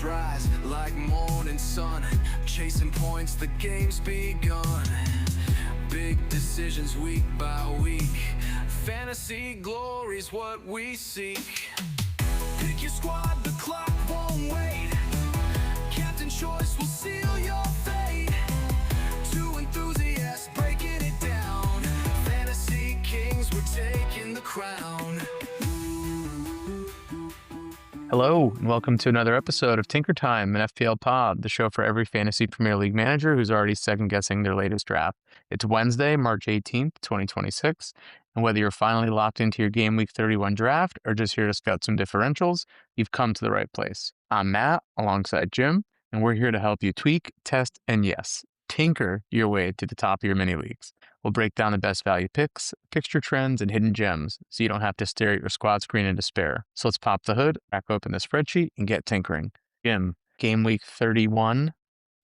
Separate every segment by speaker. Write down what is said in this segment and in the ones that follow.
Speaker 1: Differentials rise like morning sun, chasing points, the game's begun. Big decisions week by week, fantasy glory's what we seek. Pick your squad, the clock won't wait. Captain choice will seal your fate. Two enthusiasts breaking it down. Fantasy kings, we're taking the crown.
Speaker 2: Hello, and welcome to another episode of Tinker Time, an FPL pod, the show for every fantasy Premier League manager who's already second-guessing their latest draft. It's Wednesday, March 18th, 2026, and whether you're finally locked into your Gameweek 31 draft or just here to scout some differentials, you've come to the right place. I'm Matt, alongside Jim, and we're here to help you tweak, test, and yes, tinker your way to the top of your mini leagues. We'll break down the best value picks, fixture trends, and hidden gems, so you don't have to stare at your squad screen in despair. So let's pop the hood, crack open the spreadsheet, and get tinkering. Jim, Gameweek 31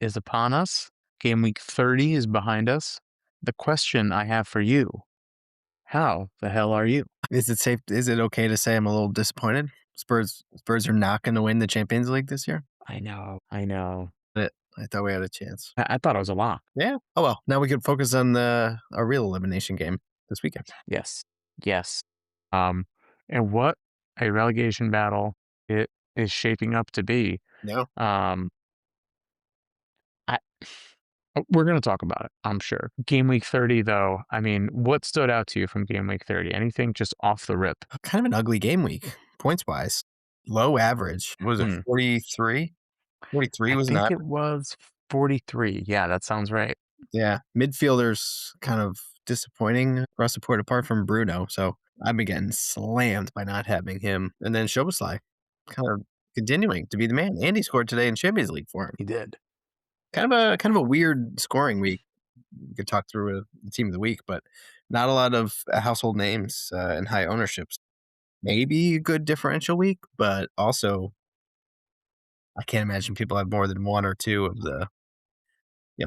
Speaker 2: is upon us. Gameweek 30 is behind us. The question I have for you, how the hell are you?
Speaker 3: Is it okay to say I'm a little disappointed? Spurs are not going to win the Champions League this year?
Speaker 2: I know.
Speaker 3: But I thought we had a chance.
Speaker 2: I thought it was a lock.
Speaker 3: Yeah. Oh, well. Now we can focus on our real elimination game this weekend.
Speaker 2: Yes. And what a relegation battle it is shaping up to be.
Speaker 3: No.
Speaker 2: We're going to talk about it, I'm sure. Gameweek 30, though, I mean, what stood out to you from Gameweek 30? Anything just off the rip?
Speaker 3: Kind of an ugly game week, points-wise. Low average. What was it, 43? 43 was not.
Speaker 2: I think it was 43. Yeah, that sounds right.
Speaker 3: Yeah. Midfielders kind of disappointing across the board apart from Bruno. So I've been getting slammed by not having him. And then Szoboszlai kind of continuing to be the man. And he scored today in Champions League for him.
Speaker 2: He did.
Speaker 3: Kind of a weird scoring week. We could talk through the team of the week, but not a lot of household names and high ownerships. Maybe a good differential week, but also I can't imagine people have more than one or two of the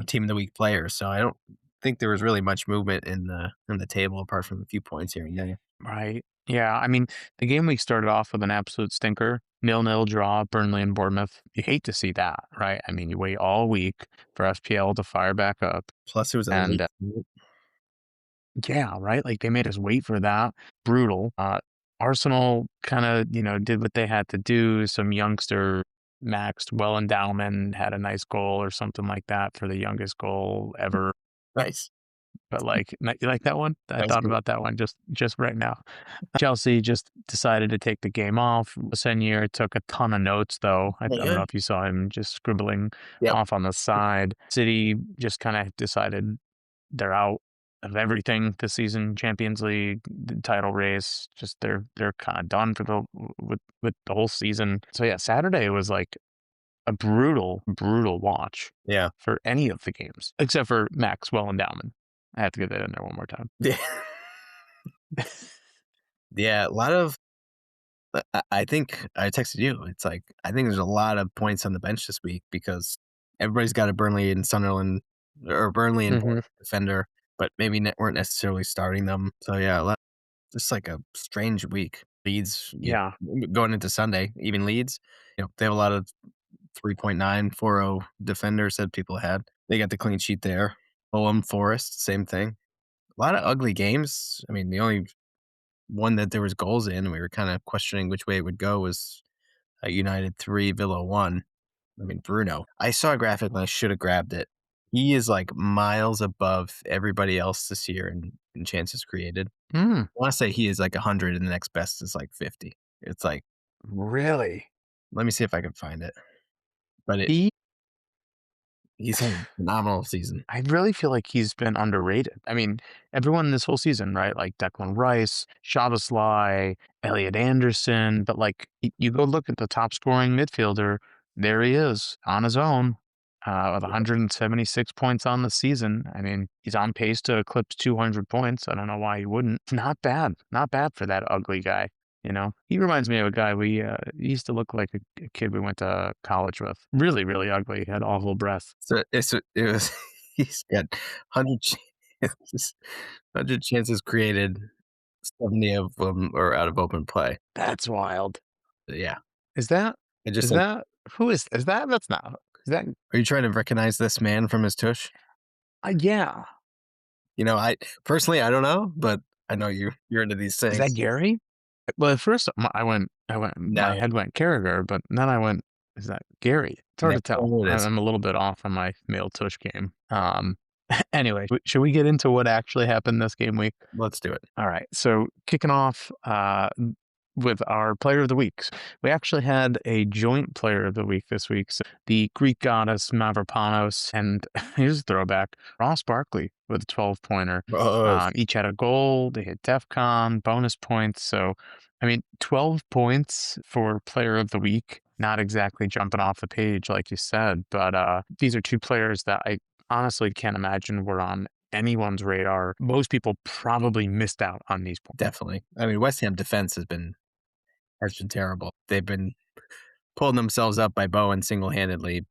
Speaker 3: team of the week players. So I don't think there was really much movement in the table apart from a few points here and there.
Speaker 2: Right. Yeah. I mean, the game week started off with an absolute stinker. 0-0 draw, Burnley and Bournemouth. You hate to see that, right? I mean, you wait all week for FPL to fire back up.
Speaker 3: Plus, it was
Speaker 2: yeah, right. Like they made us wait for that. Brutal. Arsenal kind of, did what they had to do. Some youngster maxed well endowment, had a nice goal or something like that for the youngest goal ever.
Speaker 3: Nice.
Speaker 2: But you like that one? I thought
Speaker 3: good.
Speaker 2: about that one just right now. Chelsea just decided to take the game off. Senior took a ton of notes, though. I don't know if you saw him just scribbling off on the side. City just kind of decided they're out of everything this season. Champions League, the title race, just they're kind of done for with the whole season. So yeah, Saturday was like a brutal watch.
Speaker 3: Yeah.
Speaker 2: For any of the games except for Maxwell Endowment. I have to get that in there one more time.
Speaker 3: Yeah. Yeah, a lot of. I think I texted you. It's like I think there's a lot of points on the bench this week because everybody's got a Burnley and Sunderland or Burnley and Bournemouth defender, but maybe weren't necessarily starting them. So yeah, just like a strange week. Leeds, going into Sunday, even Leeds, they have a lot of 3.940 defenders that people had. They got the clean sheet there. Fulham, Forest, same thing. A lot of ugly games. I mean, the only one that there was goals in, and we were kind of questioning which way it would go, was United 3, Villa 1. I mean, Bruno. I saw a graphic and I should have grabbed it. He is like miles above everybody else this year in chances created. I want to say he is like 100 and the next best is like 50. It's like...
Speaker 2: Really?
Speaker 3: Let me see if I can find it. But he's had a phenomenal season.
Speaker 2: I really feel like he's been underrated. I mean, everyone this whole season, right? Like Declan Rice, Szoboszlai, Elliot Anderson. But like you go look at the top scoring midfielder, there he is on his own with 176 points on the season. I mean, he's on pace to eclipse 200 points. I don't know why he wouldn't. Not bad for that ugly guy. He reminds me of a guy he used to look like a kid we went to college with. Really, really ugly. Had awful breath.
Speaker 3: So he's got 100 chances created, 70 of them are out of open play.
Speaker 2: That's wild.
Speaker 3: Yeah.
Speaker 2: Is that Who is that? That's not. Is that?
Speaker 3: Are you trying to recognize this man from his tush?
Speaker 2: Yeah.
Speaker 3: I personally I don't know, but I know you're into these
Speaker 2: Is that
Speaker 3: things.
Speaker 2: Gary? Well, at first my
Speaker 3: No,
Speaker 2: head went Carragher, but then I went, is that Gary? It's hard to
Speaker 3: next
Speaker 2: tell.
Speaker 3: one it is.
Speaker 2: I'm a little bit off on my male tush game. Anyway, should we get into what actually happened this game week?
Speaker 3: Let's do it.
Speaker 2: All right. So kicking off with our player of the weeks, we actually had a joint player of the week this week. So the Greek goddess Mavropanos and here's a throwback Ross Barkley with a 12-pointer.
Speaker 3: Oh,
Speaker 2: Each had a goal. They hit DEFCON bonus points. So, I mean, 12 points for player of the week. Not exactly jumping off the page, like you said, but these are two players that I honestly can't imagine were on anyone's radar. Most people probably missed out on these points.
Speaker 3: definitely. I mean, West Ham defense has been terrible. They've been pulling themselves up by Bowen single-handedly.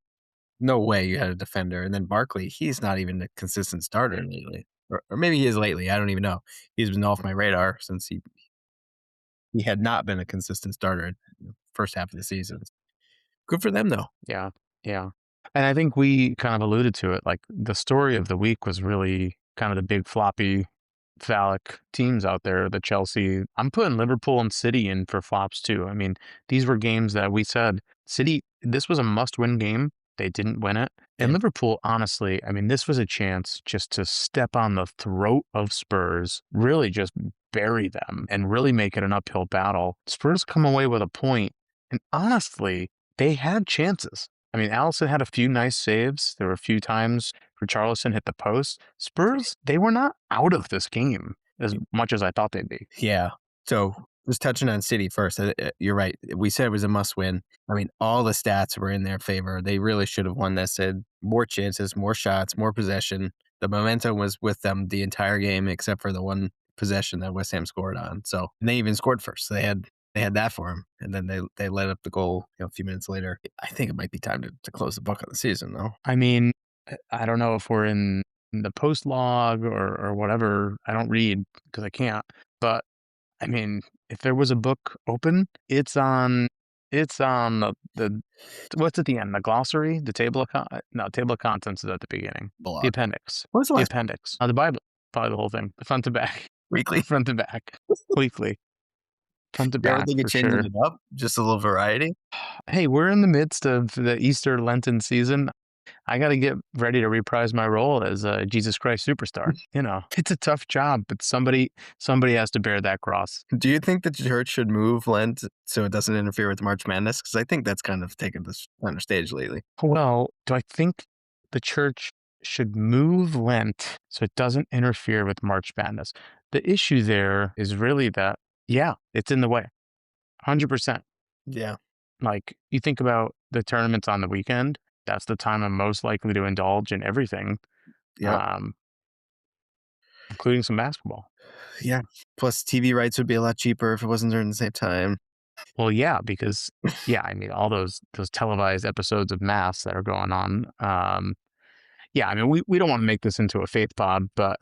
Speaker 3: No way you had a defender. And then Barkley, he's not even a consistent starter lately. Or maybe he is lately. I don't even know. He's been off my radar since he had not been a consistent starter in the first half of the season. Good for them though.
Speaker 2: Yeah, yeah. And I think we kind of alluded to it. Like the story of the week was really kind of the big floppy phallic teams out there, the Chelsea. I'm putting Liverpool and City in for flops too. I mean, these were games that we said City, this was a must-win game. They didn't win it. And
Speaker 3: Yeah.
Speaker 2: Liverpool, honestly, I mean, this was a chance just to step on the throat of Spurs, really just bury them and really make it an uphill battle. Spurs come away with a point, and honestly, they had chances. I mean, Allison had a few nice saves. There were a few times Richarlison hit the post. Spurs, they were not out of this game as much as I thought they'd be.
Speaker 3: Yeah. So just touching on City first, you're right. We said it was a must win. I mean, all the stats were in their favor. They really should have won this. Had more chances, more shots, more possession. The momentum was with them the entire game, except for the one possession that West Ham scored on. So and they even scored first. So they had that for them, and then they let up the goal a few minutes later. I think it might be time to close the book on the season, though.
Speaker 2: I mean, I don't know if we're in the post log or whatever. I don't read because I can't. But I mean, if there was a book open, it's on the what's at the end? The glossary, the table of table of contents is at the beginning.
Speaker 3: Blog.
Speaker 2: The appendix.
Speaker 3: What was the
Speaker 2: The
Speaker 3: last
Speaker 2: appendix. The Bible. Probably the whole thing. The front to back.
Speaker 3: weekly?
Speaker 2: Front to back. Weekly. Front to
Speaker 3: You ever
Speaker 2: back
Speaker 3: think of
Speaker 2: for
Speaker 3: changing
Speaker 2: sure.
Speaker 3: it up? Just a little variety?
Speaker 2: Hey, we're in the midst of the Easter Lenten season. I got to get ready to reprise my role as a Jesus Christ superstar. It's a tough job, but somebody has to bear that cross.
Speaker 3: Do you think the church should move Lent so it doesn't interfere with March Madness? Because I think that's kind of taken this center stage lately.
Speaker 2: Well, do I think the church should move Lent so it doesn't interfere with March Madness? The issue there is really that, yeah, it's in the way. 100%.
Speaker 3: Yeah.
Speaker 2: Like, you think about the tournaments on the weekend, that's the time I'm most likely to indulge in everything,
Speaker 3: Yeah.
Speaker 2: including some basketball.
Speaker 3: Yeah. Plus, TV rights would be a lot cheaper if it wasn't during the same time.
Speaker 2: Well, yeah, because I mean, all those televised episodes of Mass that are going on. Yeah, I mean, we don't want to make this into a faith pod, but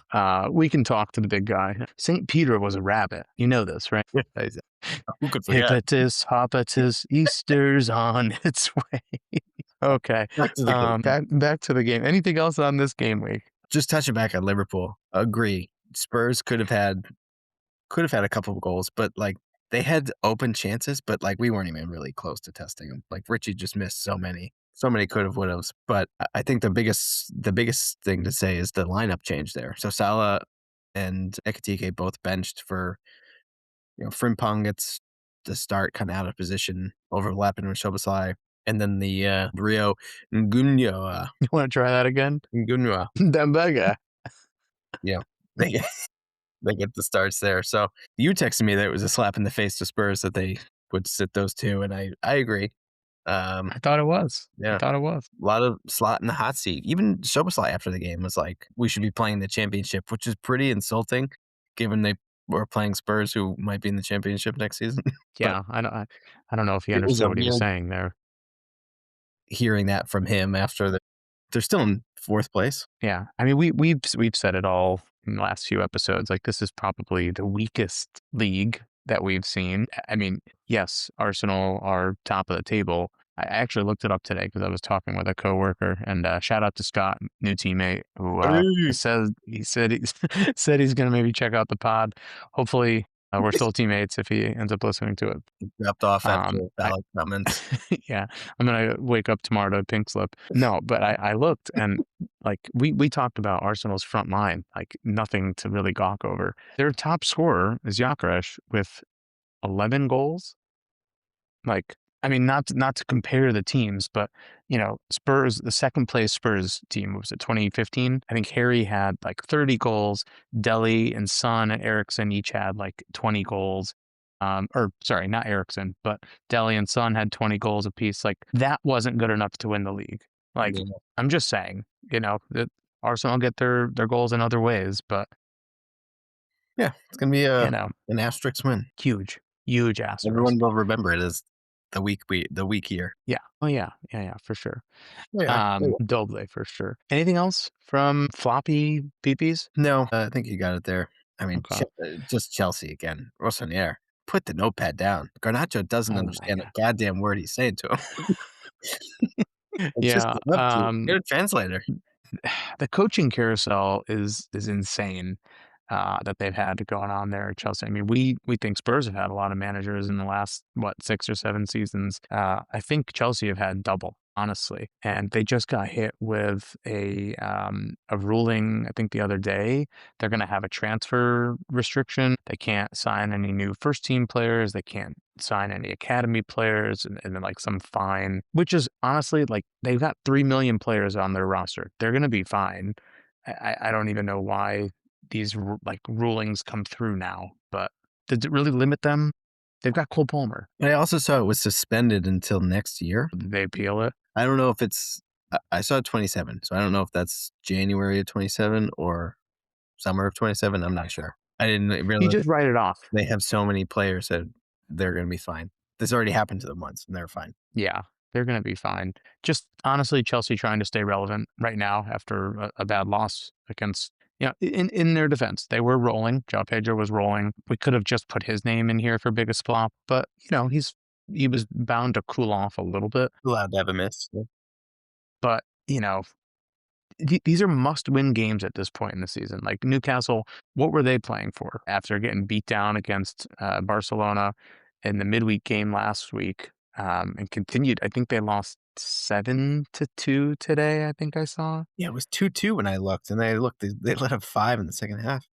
Speaker 2: we can talk to the big guy. St. Peter was a rabbit. You know this, right?
Speaker 3: Who could forget?
Speaker 2: Hippotis, hoppatus, Easter's on its way. Okay.
Speaker 3: Back to the game.
Speaker 2: Back to the game. Anything else on this game week?
Speaker 3: Just touching back on Liverpool. Agree. Spurs could have had a couple of goals, but like they had open chances, but like we weren't even really close to testing them. Like Richie just missed so many could have, would have. But I think the biggest thing to say is the lineup change there. So Salah and Ekitike both benched for Frimpong gets the start kind of out of position, overlapping with Szoboszlai. And then the Rio Ngunywa.
Speaker 2: You want to try that again?
Speaker 3: Ngunywa.
Speaker 2: Dembega.
Speaker 3: Yeah. They get the starts there. So you texted me that it was a slap in the face to Spurs that they would sit those two, and I agree.
Speaker 2: I thought it was.
Speaker 3: Yeah.
Speaker 2: I thought it was.
Speaker 3: A lot of slot in the hot seat. Even Szoboszlai after the game was like, we should be playing the championship, which is pretty insulting given they were playing Spurs who might be in the championship next season.
Speaker 2: Yeah, I don't know if he
Speaker 3: It was
Speaker 2: understood
Speaker 3: a
Speaker 2: what he was
Speaker 3: weird-
Speaker 2: saying there.
Speaker 3: Hearing that from him after they're still in fourth place.
Speaker 2: Yeah, I mean we've said it all in the last few episodes. Like this is probably the weakest league that we've seen. I mean, yes, Arsenal are top of the table, I actually looked it up today because I was talking with a coworker, and shout out to Scott, new teammate, who
Speaker 3: Hey.
Speaker 2: said he said he's gonna maybe check out the pod. Hopefully, we're still teammates if he ends up listening to it.
Speaker 3: Dropped off after
Speaker 2: I
Speaker 3: valid comments.
Speaker 2: yeah, I'm gonna wake up tomorrow to a pink slip. No, but I looked, and like we talked about Arsenal's front line, like nothing to really gawk over. Their top scorer is Gyökeres with 11 goals. Like, I mean, not to compare the teams, but Spurs, the second place Spurs team was it 2015. I think Harry had like 30 goals. Deli and Son and Eriksson each had like 20 goals. Or sorry, not Eriksson, but Deli and Son had 20 goals apiece. Like that wasn't good enough to win the league. Like
Speaker 3: Yeah.
Speaker 2: I'm just saying, that Arsenal get their goals in other ways, but
Speaker 3: Yeah, it's gonna be
Speaker 2: you know,
Speaker 3: an asterisk win.
Speaker 2: huge asterisk.
Speaker 3: Everyone will remember it as the week year.
Speaker 2: Yeah. Oh yeah, for sure.
Speaker 3: Yeah.
Speaker 2: Doble for sure. Anything else from floppy PPs?
Speaker 3: No, I think you got it there. I mean,
Speaker 2: Okay.
Speaker 3: just Chelsea again. Rossonere, put the notepad down. Garnacho doesn't
Speaker 2: Oh my
Speaker 3: understand a goddamn word he's saying to him. It's just
Speaker 2: Yeah.
Speaker 3: up to get a translator.
Speaker 2: The coaching carousel is insane that they've had going on there at Chelsea. I mean, we think Spurs have had a lot of managers in the last 6 or 7 seasons. I think Chelsea have had double, honestly, and they just got hit with a ruling. I think the other day they're going to have a transfer restriction. They can't sign any new first team players. They can't sign any academy players, and then like some fine, which is honestly like they've got 3 million players on their roster. They're going to be fine. I don't even know why these like rulings come through now, but does it really limit them? They've got Cole Palmer.
Speaker 3: I also saw it was suspended until next year.
Speaker 2: Did they appeal it?
Speaker 3: I don't know if it's. I saw 27, so I don't know if that's January of 27 or summer of 27. I'm not sure. I didn't
Speaker 2: You
Speaker 3: realize
Speaker 2: just write it off.
Speaker 3: they have so many players that they're going to be fine. This already happened to them once, and they're fine.
Speaker 2: Yeah, they're going to be fine. Just honestly, Chelsea trying to stay relevant right now after a bad loss against. In their defense, they were rolling. João Pedro was rolling. We could have just put his name in here for biggest flop, but he was bound to cool off a little bit.
Speaker 3: Allowed to have a miss. Yeah.
Speaker 2: But these are must-win games at this point in the season. Like Newcastle, what were they playing for after getting beat down against Barcelona in the midweek game last week, and continued? I think they lost 7-2 today. I think I saw.
Speaker 3: Yeah, it was 2-2 when I looked, and they let up 5 in the second half.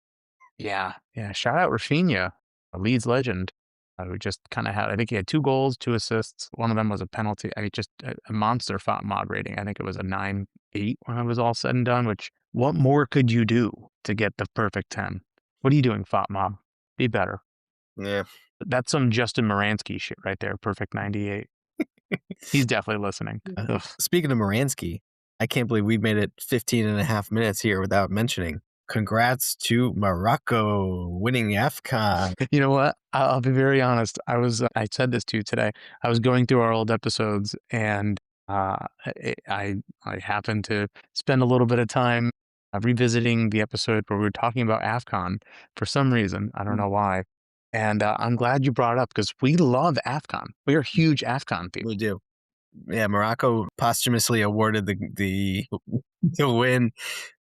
Speaker 2: Yeah. Shout out Rafinha, a Leeds legend, who just kind of had. I think he had 2 goals, 2 assists. One of them was a penalty. I mean, just a monster FOT mod rating. I think it was a 9.8 when it was all said and done. Which what more could you do to get the perfect 10? What are you doing, FOT mob? Be better.
Speaker 3: Yeah.
Speaker 2: That's some Justin Moransky shit right there. Perfect 98. He's definitely listening.
Speaker 3: Speaking of Moransky, I can't believe we made it 15 and a half minutes here without mentioning. Congrats to Morocco winning AFCON.
Speaker 2: You know what? I'll be very honest. I said this to you today. I was going through our old episodes, and I happened to spend a little bit of time revisiting the episode where we were talking about AFCON for some reason. I don't know why. And I'm glad you brought it up because we love AFCON. We are huge AFCON people.
Speaker 3: We do. Yeah, Morocco posthumously awarded the win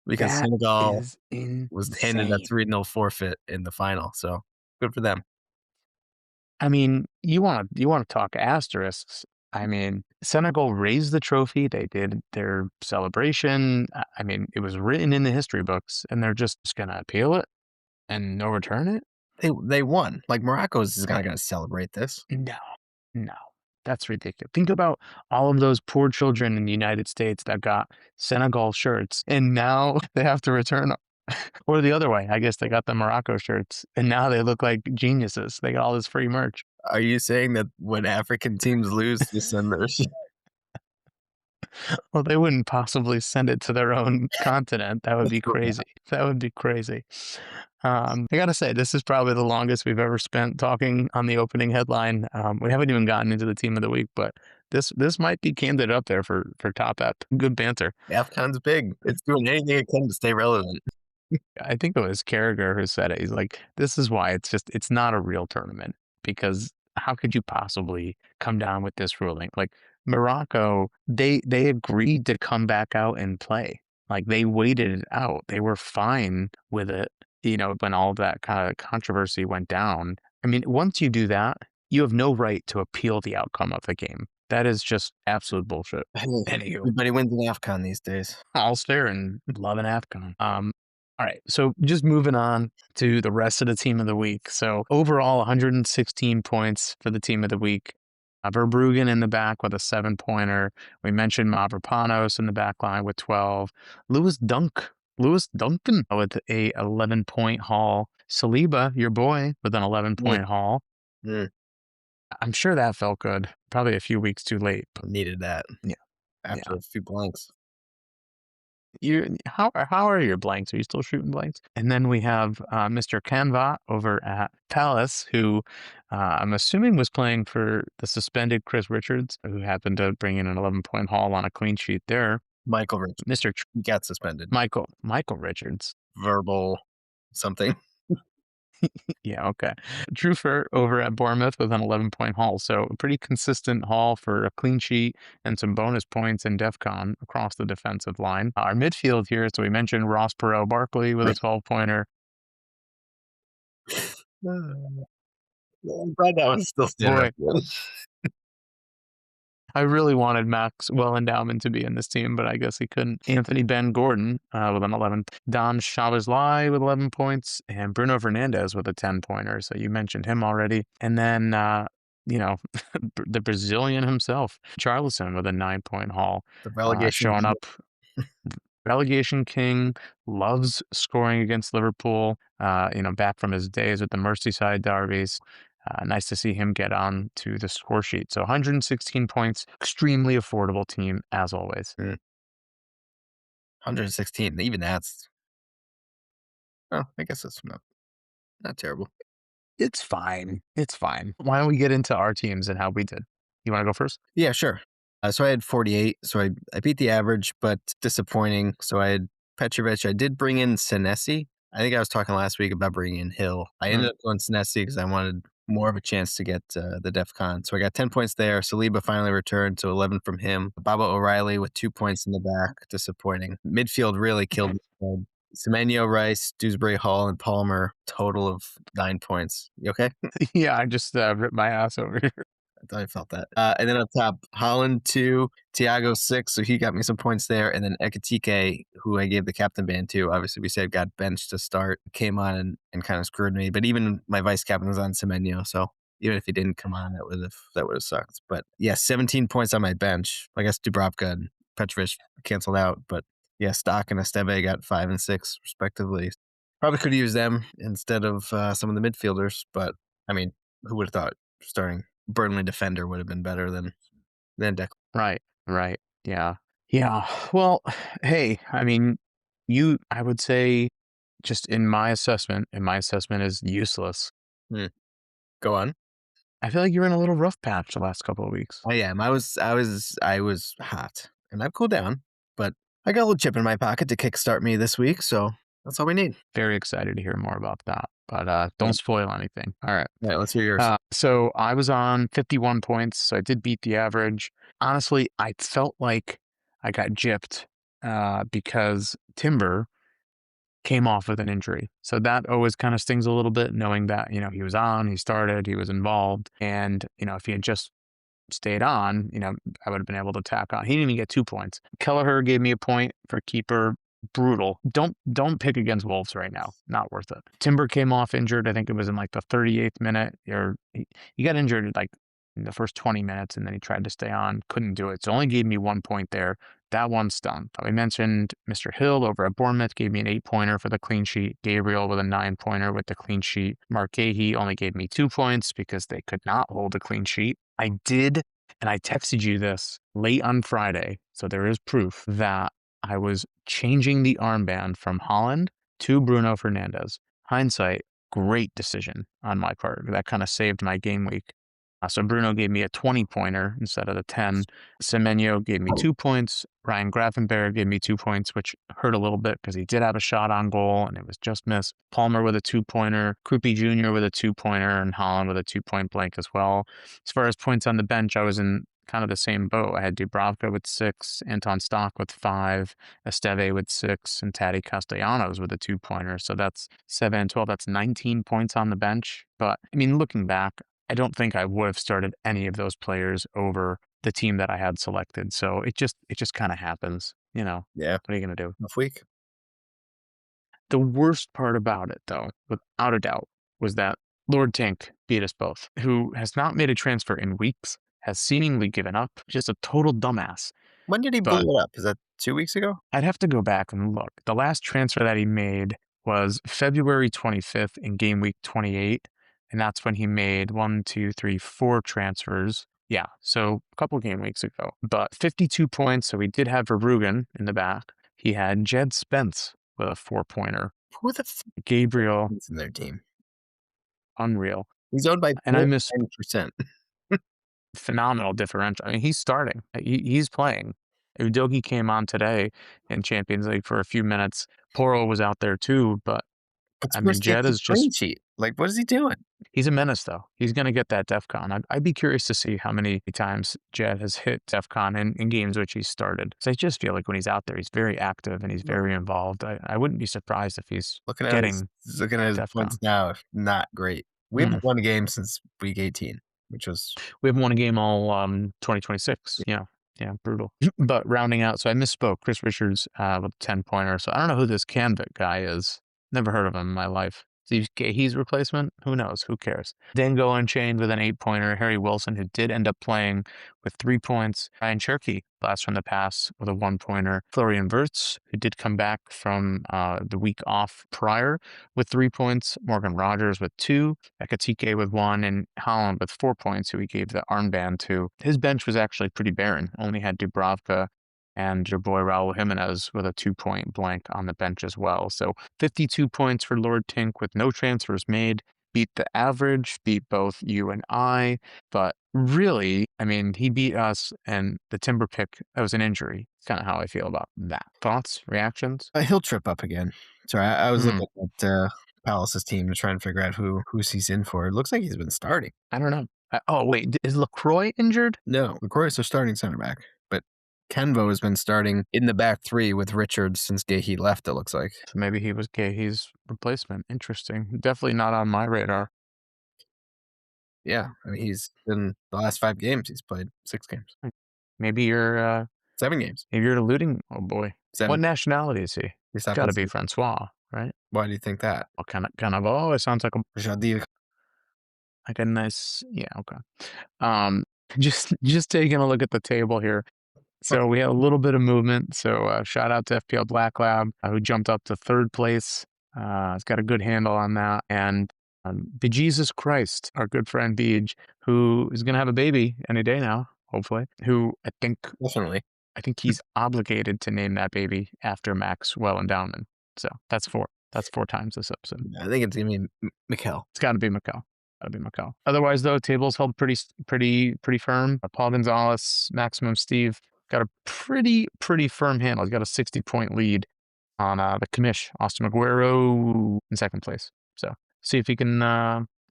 Speaker 3: because
Speaker 2: That
Speaker 3: Senegal
Speaker 2: is insane.
Speaker 3: was handed a 3-0 forfeit in the final. So good for them.
Speaker 2: I mean, you want to talk asterisks. I mean, Senegal raised the trophy. They did their celebration. I mean, it was written in the history books, and they're just going to appeal it and no return it?
Speaker 3: They won. Like Morocco is not going to celebrate this.
Speaker 2: No, that's ridiculous. Think about all of those poor children in the United States that got Senegal shirts, and now they have to return them. Or the other way, I guess they got the Morocco shirts, and now they look like geniuses. They got all this free merch.
Speaker 3: Are you saying that when African teams lose, they send their
Speaker 2: Well, they wouldn't possibly send it to their own continent. That would be crazy. That would be crazy. I gotta say, this is probably the longest we've ever spent talking on the opening headline. We haven't even gotten into the team of the week, but this might be candidate up there for top ep. Good banter.
Speaker 3: AFCON's big. It's doing anything it can to stay relevant.
Speaker 2: I think it was Carragher who said it. He's like, this is why it's not a real tournament, because how could you possibly come down with this ruling? Like, Morocco, they agreed to come back out and play. Like they waited it out. They were fine with it, when all of that kind of controversy went down. I mean, once you do that, you have no right to appeal the outcome of the game. That is just absolute bullshit. Anywho,
Speaker 3: Everybody wins an AFCON these days.
Speaker 2: all fair and love an AFCON. All right, so just moving on to the rest of the team of the week. So overall, 116 points for the team of the week. Verbruggen in the back with a 7-pointer. We mentioned Mavropanos in the back line with 12. Lewis Duncan with a 11-point haul. Saliba, your boy, with an 11-point haul.
Speaker 3: Mm.
Speaker 2: I'm sure that felt good. Probably a few weeks too late. But
Speaker 3: Needed that.
Speaker 2: Yeah.
Speaker 3: After a few blanks.
Speaker 2: How are your blanks? Are you still shooting blanks? And then we have Mr. Canva over at Palace, who I'm assuming was playing for the suspended Chris Richards, who happened to bring in an 11-point haul on a clean sheet there.
Speaker 3: Michael Richards.
Speaker 2: Mr.
Speaker 3: He got suspended.
Speaker 2: Michael Richards.
Speaker 3: Verbal something.
Speaker 2: Yeah, okay. Trufer over at Bournemouth with an 11-point haul. So a pretty consistent haul for a clean sheet and some bonus points in DEFCON across the defensive line. Our midfield here, so we mentioned Ross Perot Barkley with a 12-pointer.
Speaker 3: I'm glad that was still standing up.
Speaker 2: I really wanted Maxwell Endowment to be in this team, but I guess he couldn't. Anthony Ben Gordon with an 11. Don Shabazlai with 11 points. And Bruno Fernandes with a 10-pointer. So you mentioned him already. And then, the Brazilian himself, Charlison with a 9-point haul.
Speaker 3: The relegation
Speaker 2: showing up. Relegation king, loves scoring against Liverpool, back from his days with the Merseyside derbies. Nice to see him get on to the score sheet. So 116 points, extremely affordable team as always.
Speaker 3: 116, even that's, I guess it's not terrible.
Speaker 2: It's fine. Why don't we get into our teams and how we did? You want to go first?
Speaker 3: Yeah, sure. So I had 48, so I beat the average, but disappointing. So I had Petrovic. I did bring in Senesi. I think I was talking last week about bringing in Hill. I ended up going Senesi because I wanted more of a chance to get the DEFCON. So I got 10 points there. Saliba finally returned, so 11 from him. Baba O'Reilly with 2 points in the back. Disappointing. Midfield really killed me. Semenyo, Rice, Dewsbury Hall, and Palmer, total of 9 points. You okay?
Speaker 2: Yeah, I just ripped my ass over here.
Speaker 3: I thought I felt that. And then up top, Holland 2, Thiago 6, so he got me some points there. And then Ekitike, who I gave the captain ban to, obviously we said got benched to start, came on and kind of screwed me. But even my vice captain was on Semenyo, so even if he didn't come on, that would have sucked. But yeah, 17 points on my bench. I guess Dubravka and Petrovic canceled out, but yeah, Stock and Esteve got 5 and 6 respectively. Probably could have used them instead of some of the midfielders, but I mean, who would have thought starting Burnley defender would have been better than Declan.
Speaker 2: Right. Yeah. Well, hey, I mean, I would say just in my assessment is useless.
Speaker 3: Go on.
Speaker 2: I feel like you're in a little rough patch the last couple of weeks.
Speaker 3: I am. I was hot, and I've cooled down, but I got a little chip in my pocket to kickstart me this week, so that's all we need.
Speaker 2: Very excited to hear more about that, but don't spoil anything. All right.
Speaker 3: Yeah, let's hear yours.
Speaker 2: So I was on 51 points, so I did beat the average. Honestly, I felt like I got gypped because Timber came off with an injury. So that always kind of stings a little bit, knowing that, he was on, he started, he was involved. And, if he had just stayed on, I would have been able to tack on. He didn't even get 2 points. Kelleher gave me a point for keeper. Brutal. Don't pick against Wolves right now. Not worth it. Timber came off injured. I think it was in like the 38th minute. Or he got injured like in the first 20 minutes, and then he tried to stay on. Couldn't do it. So only gave me 1 point there. That one stung. We mentioned Mr. Hill over at Bournemouth gave me an 8-pointer for the clean sheet. Gabriel with a 9-pointer with the clean sheet. Mark Gahey only gave me 2 points because they could not hold a clean sheet. I did, and I texted you this late on Friday, so there is proof that I was changing the armband from Holland to Bruno Fernandes. Hindsight, great decision on my part. That kind of saved my game week. So Bruno gave me a 20-pointer instead of the 10. Semenyo gave me 2 points. Ryan Gravenberg gave me 2 points, which hurt a little bit because he did have a shot on goal and it was just missed. Palmer with a 2-pointer, Krupi Jr. with a 2-pointer, and Holland with a 2-point blank as well. As far as points on the bench, I was in kind of the same boat. I had Dubravka with 6, Anton Stock with 5, Esteve with 6, and Taddy Castellanos with a 2-pointer. So that's 7 and 12. That's 19 points on the bench. But I mean, looking back, I don't think I would have started any of those players over the team that I had selected. So it just kind of happens, you know.
Speaker 3: Yeah.
Speaker 2: What are you going to do?
Speaker 3: Tough week.
Speaker 2: The worst part about it, though, without a doubt, was that Lord Tink beat us both, who has not made a transfer in weeks, has seemingly given up, just a total dumbass.
Speaker 3: When did he
Speaker 2: But
Speaker 3: blow it up? Is that 2 weeks ago?
Speaker 2: I'd have to go back and look. The last transfer that he made was February 25th in game week 28, and that's when he made 4 transfers. Yeah, so a couple game weeks ago. But 52 points, so he did have Verbruggen in the back. He had Jed Spence with a 4-pointer.
Speaker 3: Who the f
Speaker 2: Gabriel,
Speaker 3: is in their team?
Speaker 2: unreal.
Speaker 3: He's owned by
Speaker 2: And I miss
Speaker 3: 10%.
Speaker 2: phenomenal differential. I mean, he's starting. He's playing. Udogi came on today in Champions League for a few minutes. Poro was out there too, but
Speaker 3: It's
Speaker 2: I mean,
Speaker 3: supposed to
Speaker 2: Jed
Speaker 3: get
Speaker 2: is
Speaker 3: clean
Speaker 2: just,
Speaker 3: sheet. Like, what is he doing?
Speaker 2: he's a menace though. He's going to get that DEF CON. I'd be curious to see how many times Jed has hit DEF CON in games which he's started. So I just feel like when he's out there, he's very active and he's very involved. I wouldn't be surprised if he's
Speaker 3: Looking at
Speaker 2: getting
Speaker 3: his
Speaker 2: DEF
Speaker 3: points
Speaker 2: CON.
Speaker 3: now, not great. We haven't won a game since week 18, which was
Speaker 2: We haven't won a game all 2026. Yeah, brutal. But rounding out, so I misspoke. Chris Richards with a 10-pointer. So I don't know who this Canvit guy is. Never heard of him in my life. Steve Gahey's replacement? Who knows? Who cares? Dango Unchained with an 8-pointer. Harry Wilson, who did end up playing with 3 points. Ryan Cherky, blast from the pass with a 1-pointer. Florian Wirtz, who did come back from the week off prior with 3 points. Morgan Rogers with 2. Ekatike with 1. And Holland with 4 points, who he gave the armband to. His bench was actually pretty barren. Only had Dubravka and your boy Raul Jimenez with a 2-point blank on the bench as well. So 52 points for Lord Tink with no transfers made. Beat the average, beat both you and I. But really, I mean, he beat us, and the Timber pick, that was an injury. It's kind of how I feel about that. Thoughts, reactions?
Speaker 3: he'll trip up again. Sorry, I was
Speaker 2: Hmm.
Speaker 3: looking at Palace's team to try and figure out who's he's in for. It looks like he's been starting.
Speaker 2: I don't know. Oh, wait, is LaCroix injured?
Speaker 3: No, LaCroix is starting center back, but Kenvo has been starting in the back three with Richards since Gahey left, it looks like.
Speaker 2: So maybe he was Gahey's replacement. Interesting. Definitely not on my radar.
Speaker 3: Yeah, I mean, he's been the last 5 games, he's played 6 games.
Speaker 2: Maybe you're
Speaker 3: 7 games.
Speaker 2: maybe you're alluding. Oh boy,
Speaker 3: 7.
Speaker 2: what nationality is he?
Speaker 3: He's
Speaker 2: Got to be
Speaker 3: offensive.
Speaker 2: Francois, right?
Speaker 3: Why do you think that?
Speaker 2: Well, kind of. Oh, it sounds
Speaker 3: Jadir.
Speaker 2: like a nice. Yeah, okay. Um, just taking a look at the table here. So we had a little bit of movement. So shout out to FPL Black Lab, who jumped up to 3rd place. It's got a good handle on that. And Bejesus Christ, our good friend Beej, who is going to have a baby any day now, hopefully, who
Speaker 3: Definitely.
Speaker 2: I think he's obligated to name that baby after Maxwell Endowment. So that's 4. That's 4 times this episode.
Speaker 3: I think it's going to be Mikel.
Speaker 2: It's got to be Macau. Otherwise, though, tables held pretty firm. Paul Gonzalez, Maximum Steve got a pretty firm handle. He's got a 60-point lead on the commish, Austin Aguero, in 2nd place. So see if he can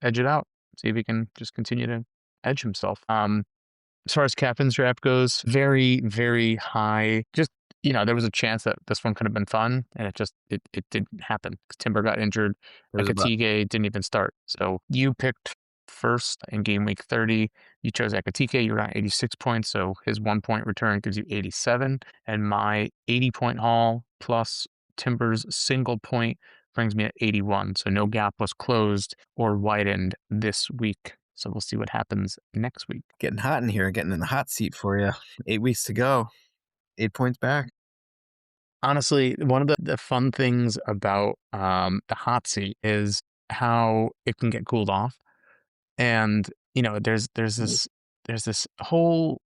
Speaker 2: edge it out. See if he can just continue to edge himself. As far as captain's draft goes, very, very high. Just, there was a chance that this one could have been fun, and it didn't happen. Timber got injured. Ekatike didn't even start. So you picked first in game week 30. You chose Ekatike. You were on 86 points, so his 1-point return gives you 87. And my 80-point haul plus Timber's single point brings me at 81. So no gap was closed or widened this week. So we'll see what happens next week.
Speaker 3: Getting hot in here, getting in the hot seat for you. 8 weeks to go. 8 points back.
Speaker 2: Honestly, one of the fun things about the hot seat is how it can get cooled off. And, there's this whole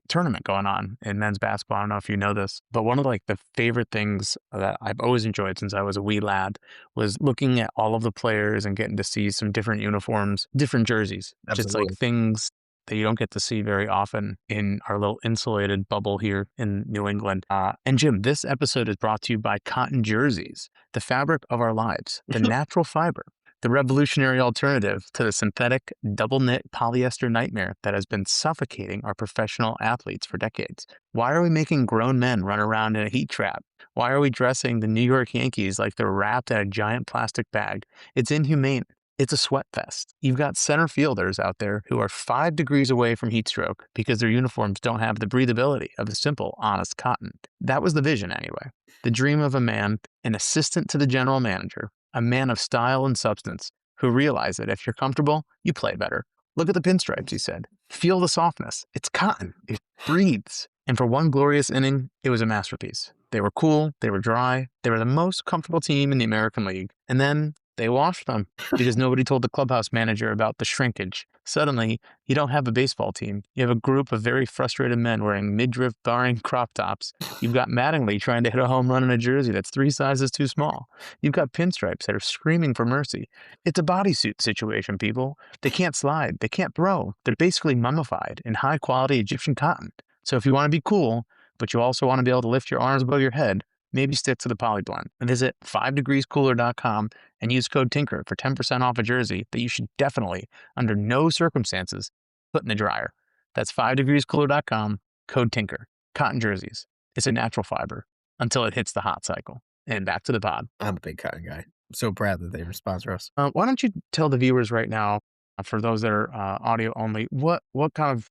Speaker 2: tournament going on in men's basketball. I don't know if you know this, but one of the favorite things that I've always enjoyed since I was a wee lad was looking at all of the players and getting to see some different uniforms, different jerseys.
Speaker 3: Absolutely.
Speaker 2: Just things that you don't get to see very often in our little insulated bubble here in New England. And Jim, this episode is brought to you by Cotton Jerseys, the fabric of our lives, the natural fiber the revolutionary alternative to the synthetic double knit polyester nightmare that has been suffocating our professional athletes for decades. Why are we making grown men run around in a heat trap? Why are we dressing the New York Yankees like they're wrapped in a giant plastic bag? It's inhumane. It's a sweat fest. You've got center fielders out there who are 5 degrees away from heat stroke because their uniforms don't have the breathability of a simple, honest cotton. That was the vision, anyway. The dream of a man, an assistant to the general manager, a man of style and substance, who realized that if you're comfortable, you play better. Look at the pinstripes, he said. Feel the softness. It's cotton. It breathes. And for one glorious inning, it was a masterpiece. They were cool. They were dry. They were the most comfortable team in the American League. And then they washed them because nobody told the clubhouse manager about the shrinkage. Suddenly, you don't have a baseball team. You have a group of very frustrated men wearing midriff barring crop tops. You've got Mattingly trying to hit a home run in a jersey that's 3 sizes too small. You've got pinstripes that are screaming for mercy. It's a bodysuit situation, people. They can't slide. They can't throw. They're basically mummified in high-quality Egyptian cotton. So if you want to be cool, but you also want to be able to lift your arms above your head, maybe stick to the polyblend. Visit 5degreescooler.com and use code TINKER for 10% off a jersey that you should definitely, under no circumstances, put in the dryer. That's 5degreescooler.com, code TINKER. Cotton jerseys. It's a natural fiber until it hits the hot cycle. And back to the pod.
Speaker 3: I'm a big cotton guy. I'm so proud that they sponsor us.
Speaker 2: Why don't you tell the viewers right now, for those that are audio only, what kind of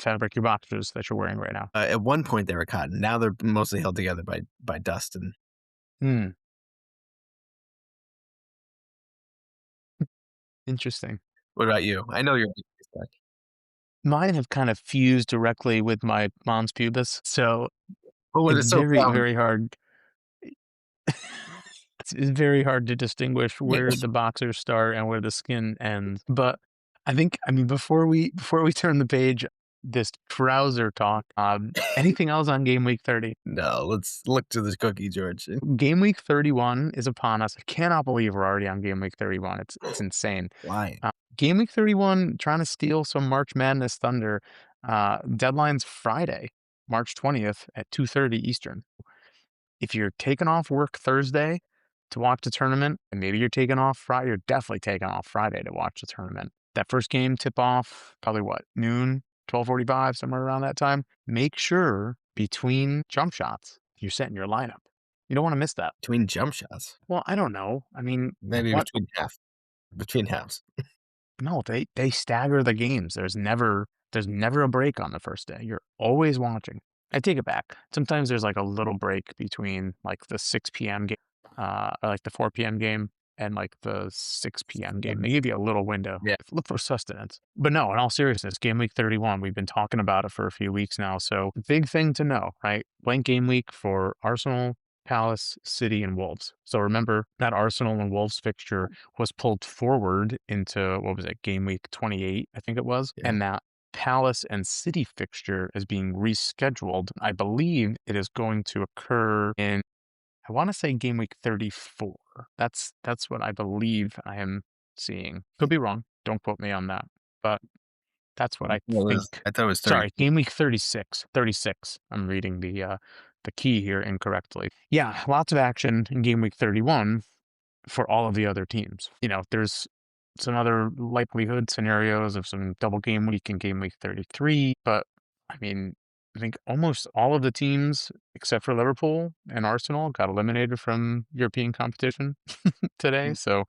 Speaker 2: fabric your boxers that you're wearing right now?
Speaker 3: At one point they were cotton. Now they're mostly held together by dust and.
Speaker 2: Interesting.
Speaker 3: What about you? I know you're a big guy.
Speaker 2: Mine have kind of fused directly with my mom's pubis, so
Speaker 3: But when
Speaker 2: it's
Speaker 3: it's so
Speaker 2: very,
Speaker 3: brown,
Speaker 2: very hard. It's very hard to distinguish where
Speaker 3: yes.
Speaker 2: the boxers start and where the skin ends. But I mean, before we turn the page, this trouser talk. Anything else on Game Week 30?
Speaker 3: No, let's look to this cookie, George.
Speaker 2: Game Week 31 is upon us. I cannot believe we're already on Game Week 31. It's insane.
Speaker 3: Why?
Speaker 2: Game Week 31, trying to steal some March Madness thunder. Deadline's Friday, March 20th at 2:30 Eastern. If you're taking off work Thursday to watch the tournament, and maybe you're taking off Friday, you're definitely taking off Friday to watch the tournament. That first game tip off, probably what, noon, 12:45, somewhere around that time. Make sure between jump shots, you're setting your lineup. You don't want to miss that.
Speaker 3: Between jump shots?
Speaker 2: Well, I don't know. I mean,
Speaker 3: Maybe
Speaker 2: what?
Speaker 3: between halves.
Speaker 2: No, they stagger the games. There's never a break on the first day. You're always watching. I take it back. Sometimes there's like a little break between like the 6 p.m. game, or like the 4 p.m. game and like the 6 p.m. game. They give you a little window.
Speaker 3: Yeah.
Speaker 2: Look for sustenance. But no, in all seriousness, Game Week 31, we've been talking about it for a few weeks now. So big thing to know, right? Blank game week for Arsenal, Palace, City, and Wolves. So remember that Arsenal and Wolves fixture was pulled forward into, what was it, Game Week 28, I think it was.
Speaker 3: Yeah.
Speaker 2: And that Palace and City fixture is being rescheduled. I believe it is going to occur in, I want to say Game Week 34. That's what I believe I am seeing. Could be wrong. Don't quote me on that. But that's what I think.
Speaker 3: I thought it was 30.
Speaker 2: Sorry, Game Week 36. 36. I'm reading the key here incorrectly. Yeah, lots of action in Game Week 31 for all of the other teams. You know, there's some other likelihood scenarios of some double game week in Game Week 33, but I mean, I think almost all of the teams except for Liverpool and Arsenal got eliminated from European competition today. So,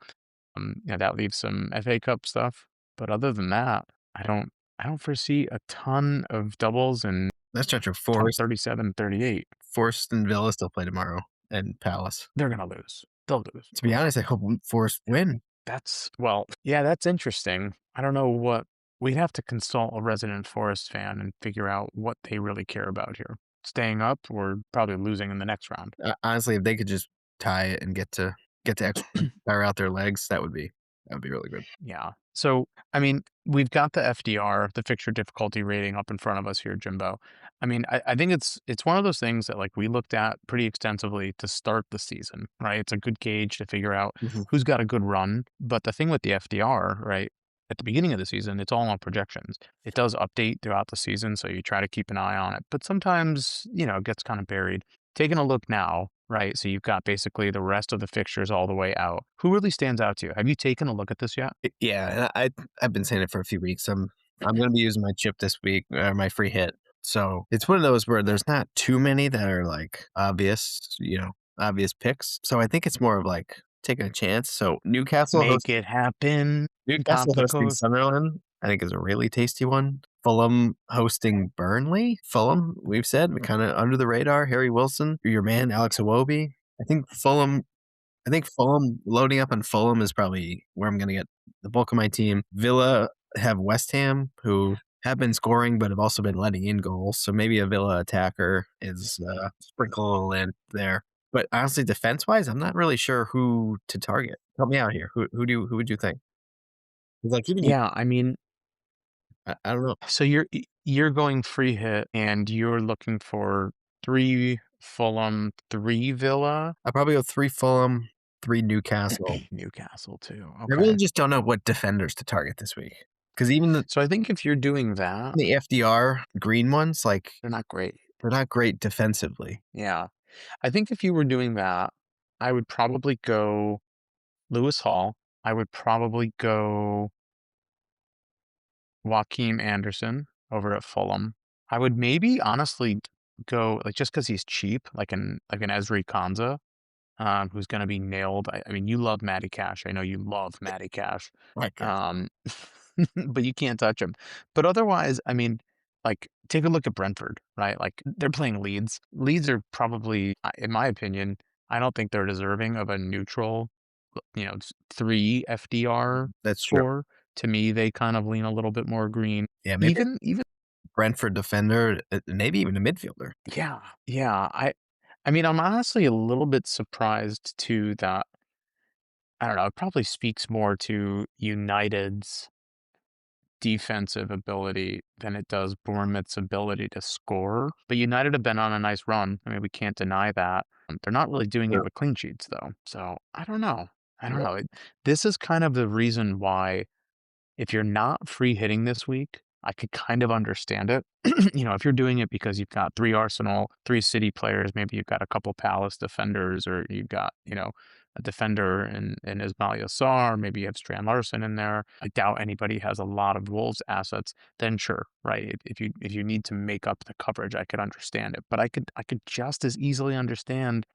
Speaker 2: yeah, that leaves some FA Cup stuff. But other than that, I don't foresee a ton of doubles and
Speaker 3: Let's stretch of Forest.
Speaker 2: 37, 38.
Speaker 3: Forest and Villa still play tomorrow, and Palace.
Speaker 2: They're gonna lose. They'll lose.
Speaker 3: To be honest, I hope Forest win.
Speaker 2: That's interesting. I don't know what we'd have to consult a resident Forest fan and figure out what they really care about here. Staying up or probably losing in the next round.
Speaker 3: Honestly, if they could just tie it and get to extra tire out their legs, that would be really good.
Speaker 2: Yeah. So, I mean, we've got the FDR, the fixture difficulty rating up in front of us here, Jimbo. I mean, I think it's one of those things that like we looked at pretty extensively to start the season, right? It's a good gauge to figure out who's got a good run. But the thing with the FDR, right, at the beginning of the season, it's all on projections. It does update throughout the season, so you try to keep an eye on it. But sometimes, you know, it gets kind of buried. Taking a look now, right? So you've got basically the rest of the fixtures all the way out. Who really stands out to you? Have you taken a look at this yet?
Speaker 3: Yeah, and I've been saying it for a few weeks. I'm gonna be using my chip this week, my free hit. So it's one of those where there's not too many that are like obvious, obvious picks. So I think it's more of like taking a chance. So
Speaker 2: Make it happen.
Speaker 3: Newcastle hosting
Speaker 2: Popsicles.
Speaker 3: Sunderland, I think is a really tasty one. Fulham hosting Burnley. Fulham, we've said, kind of under the radar. Harry Wilson, your man Alex Iwobi. I think Fulham loading up on Fulham is probably where I'm going to get the bulk of my team. Villa have West Ham, who have been scoring but have also been letting in goals. So maybe a Villa attacker is sprinkle a little in there. But honestly, defense wise, I'm not really sure who to target. Help me out here. Who would you think? 'Cause, like even
Speaker 2: Yeah, I mean,
Speaker 3: I don't know.
Speaker 2: so you're going free hit and you're looking for 3 Fulham, 3 Villa,
Speaker 3: I'll probably go 3 Fulham, 3 Newcastle.
Speaker 2: Newcastle too.
Speaker 3: I really
Speaker 2: Okay.
Speaker 3: just don't know what defenders to target this week because even
Speaker 2: So I think if you're doing that,
Speaker 3: the FDR green ones, like
Speaker 2: they're not great.
Speaker 3: they're not great defensively.
Speaker 2: Yeah. I think if you were doing that, I would probably go Lewis Hall. I would probably go Joaquin Anderson over at Fulham. I would maybe honestly go like just because he's cheap, like an Ezri Konza, who's going to be nailed. I mean, you love Matty Cash. I know you love Matty Cash,
Speaker 3: Like,
Speaker 2: um, but you can't touch him. But otherwise, I mean, like take a look at Brentford, right? Like they're playing Leeds. Leeds are probably, in my opinion, I don't think they're deserving of a neutral, 3 FDR
Speaker 3: that's true.
Speaker 2: score. To me, they kind of lean a little bit more green.
Speaker 3: Yeah, maybe
Speaker 2: Even
Speaker 3: Brentford defender, maybe even a midfielder.
Speaker 2: yeah, yeah. I mean, I'm honestly a little bit surprised too that I don't know, it probably speaks more to United's defensive ability than it does Bournemouth's ability to score. But United have been on a nice run. I mean, we can't deny that. They're not really doing it
Speaker 3: Sure.
Speaker 2: with clean sheets though. So I don't know. I don't
Speaker 3: Yeah.
Speaker 2: know. This is kind of the reason why if you're not free hitting this week, I could kind of understand it. If you're doing it because you've got 3 Arsenal, 3 City players, maybe you've got a couple Palace defenders, or you've got, a defender in Ismail Yassar, maybe you have Strand Larson in there. I doubt anybody has a lot of Wolves assets, then sure, right? If you need to make up the coverage, I could understand it. But I could just as easily understand,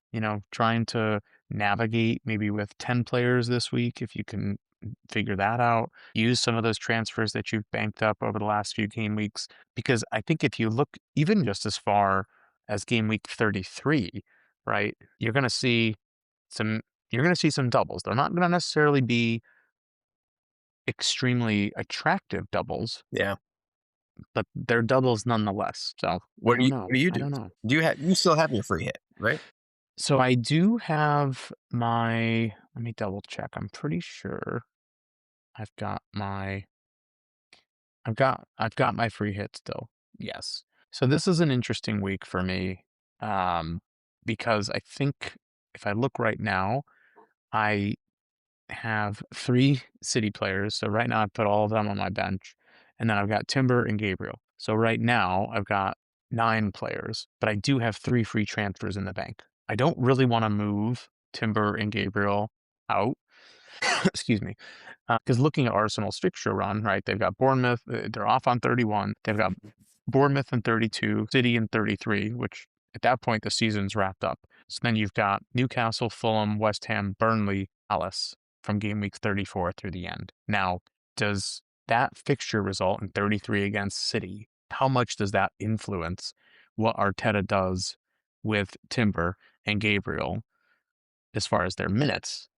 Speaker 2: trying to navigate maybe with 10 players this week if you can figure that out. Use some of those transfers that you've banked up over the last few game weeks. Because I think if you look even just as far as game week 33, right, some you're gonna see some doubles. They're not gonna necessarily be extremely attractive doubles,
Speaker 3: Yeah.
Speaker 2: but they're doubles nonetheless. So I
Speaker 3: What do
Speaker 2: don't
Speaker 3: you
Speaker 2: know.
Speaker 3: what do you
Speaker 2: I
Speaker 3: do?
Speaker 2: don't know.
Speaker 3: You still have your free hit, right?
Speaker 2: So I do have let me double check. I'm pretty sure I've got my I've got my free hit still. Yes. So this is an interesting week for me, um, because I think if I look right now, I have 3 City players. So right now I put all of them on my bench, and then I've got Timber and Gabriel. So right now I've got 9 players, but I do have 3 free transfers in the bank. I don't really want to move Timber and Gabriel out. Excuse me. Because looking at Arsenal's fixture run, right, they've got Bournemouth, they're off on 31. They've got Bournemouth in 32, City in 33, which at that point the season's wrapped up. So then you've got Newcastle, Fulham, West Ham, Burnley, Alice from game week 34 through the end. Now, does that fixture result in 33 against City? How much does that influence what Arteta does with Timber and Gabriel as far as their minutes?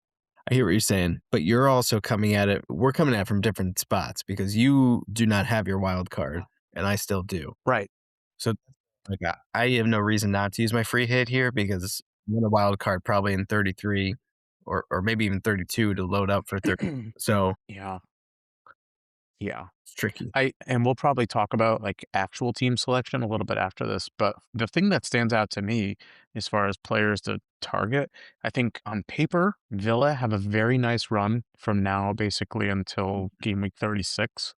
Speaker 3: I hear what you're saying, but you're also coming at it. We're coming at it from different spots because you do not have your wild card, and I still do.
Speaker 2: Right.
Speaker 3: So, like, I have no reason not to use my free hit here because I'm in a wild card probably in 33 or maybe even 32 to load up for 30. So
Speaker 2: Yeah. Yeah.
Speaker 3: it's tricky.
Speaker 2: And we'll probably talk about like actual team selection a little bit after this, but the thing that stands out to me as far as players to target, I think on paper, Villa have a very nice run from now basically until game week 36.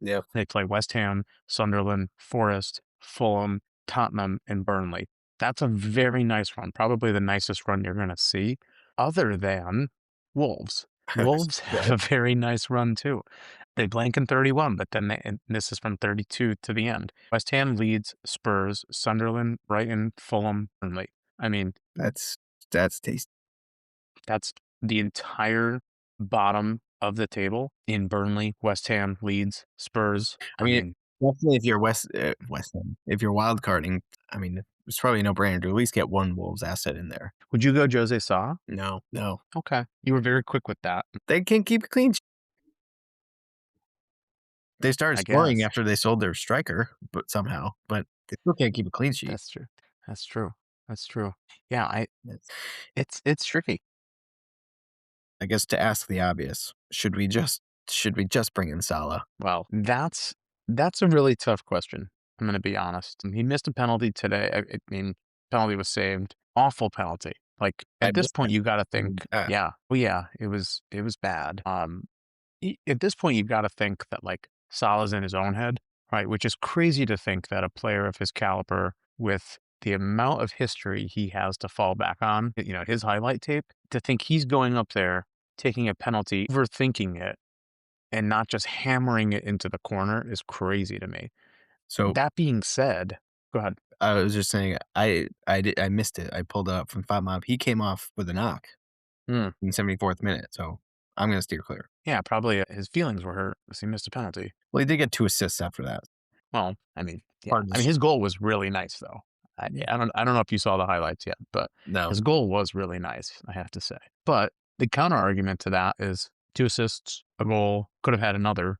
Speaker 3: Yeah.
Speaker 2: They play West Ham, Sunderland, Forest, Fulham, Tottenham, and Burnley. That's a very nice run, probably the nicest run you're gonna see, other than Wolves. Wolves have a very nice run too. They blank in 31, but then and this is from 32 to the end. West Ham, Leeds, Spurs, Sunderland, Brighton, Fulham, Burnley. I mean,
Speaker 3: That's tasty.
Speaker 2: that's the entire bottom of the table in Burnley, West Ham, Leeds, Spurs.
Speaker 3: I
Speaker 2: I
Speaker 3: mean,
Speaker 2: mean,
Speaker 3: definitely if you're West Ham, if you're wild carding, I mean, it's probably no brainer to at least get one Wolves asset in there.
Speaker 2: would you go Jose Sa?
Speaker 3: No, no,
Speaker 2: Okay. You were very quick with that,
Speaker 3: they can't keep a clean. They started
Speaker 2: I
Speaker 3: scoring
Speaker 2: guess.
Speaker 3: after they sold their striker, but somehow, but they still can't keep a clean sheet.
Speaker 2: That's true. That's true. That's true. Yeah,
Speaker 3: It's,
Speaker 2: it's tricky.
Speaker 3: I guess to ask the obvious, should we just bring in Salah?
Speaker 2: Well, that's a really tough question. I'm gonna be honest. He missed a penalty today. I mean, penalty was saved. Awful penalty. Like
Speaker 3: I
Speaker 2: at this
Speaker 3: missed
Speaker 2: point,
Speaker 3: it.
Speaker 2: you got to
Speaker 3: I mean,
Speaker 2: think, yeah, well, yeah, it was bad. At this point, you've got to think that like Salah's in his own head, right? Which is crazy to think that a player of his caliber, with the amount of history he has to fall back on, his highlight tape, to think he's going up there, taking a penalty, overthinking it, and not just hammering it into the corner is crazy to me.
Speaker 3: so
Speaker 2: That being said, go ahead.
Speaker 3: I was just saying, I missed it. I pulled it up from 5 Mob. He came off with a knock
Speaker 2: Hmm.
Speaker 3: in 74th minute, so I'm gonna steer clear.
Speaker 2: Yeah, probably his feelings were hurt because he missed a penalty.
Speaker 3: Well, he did get 2 assists after that.
Speaker 2: Well, I mean, yeah.
Speaker 3: Hard to
Speaker 2: I mean,
Speaker 3: s
Speaker 2: his goal was really nice, though. I don't know if you saw the highlights yet, but
Speaker 3: No.
Speaker 2: his goal was really nice, I have to say. But the counter argument to that is 2 assists, a goal, could have had another.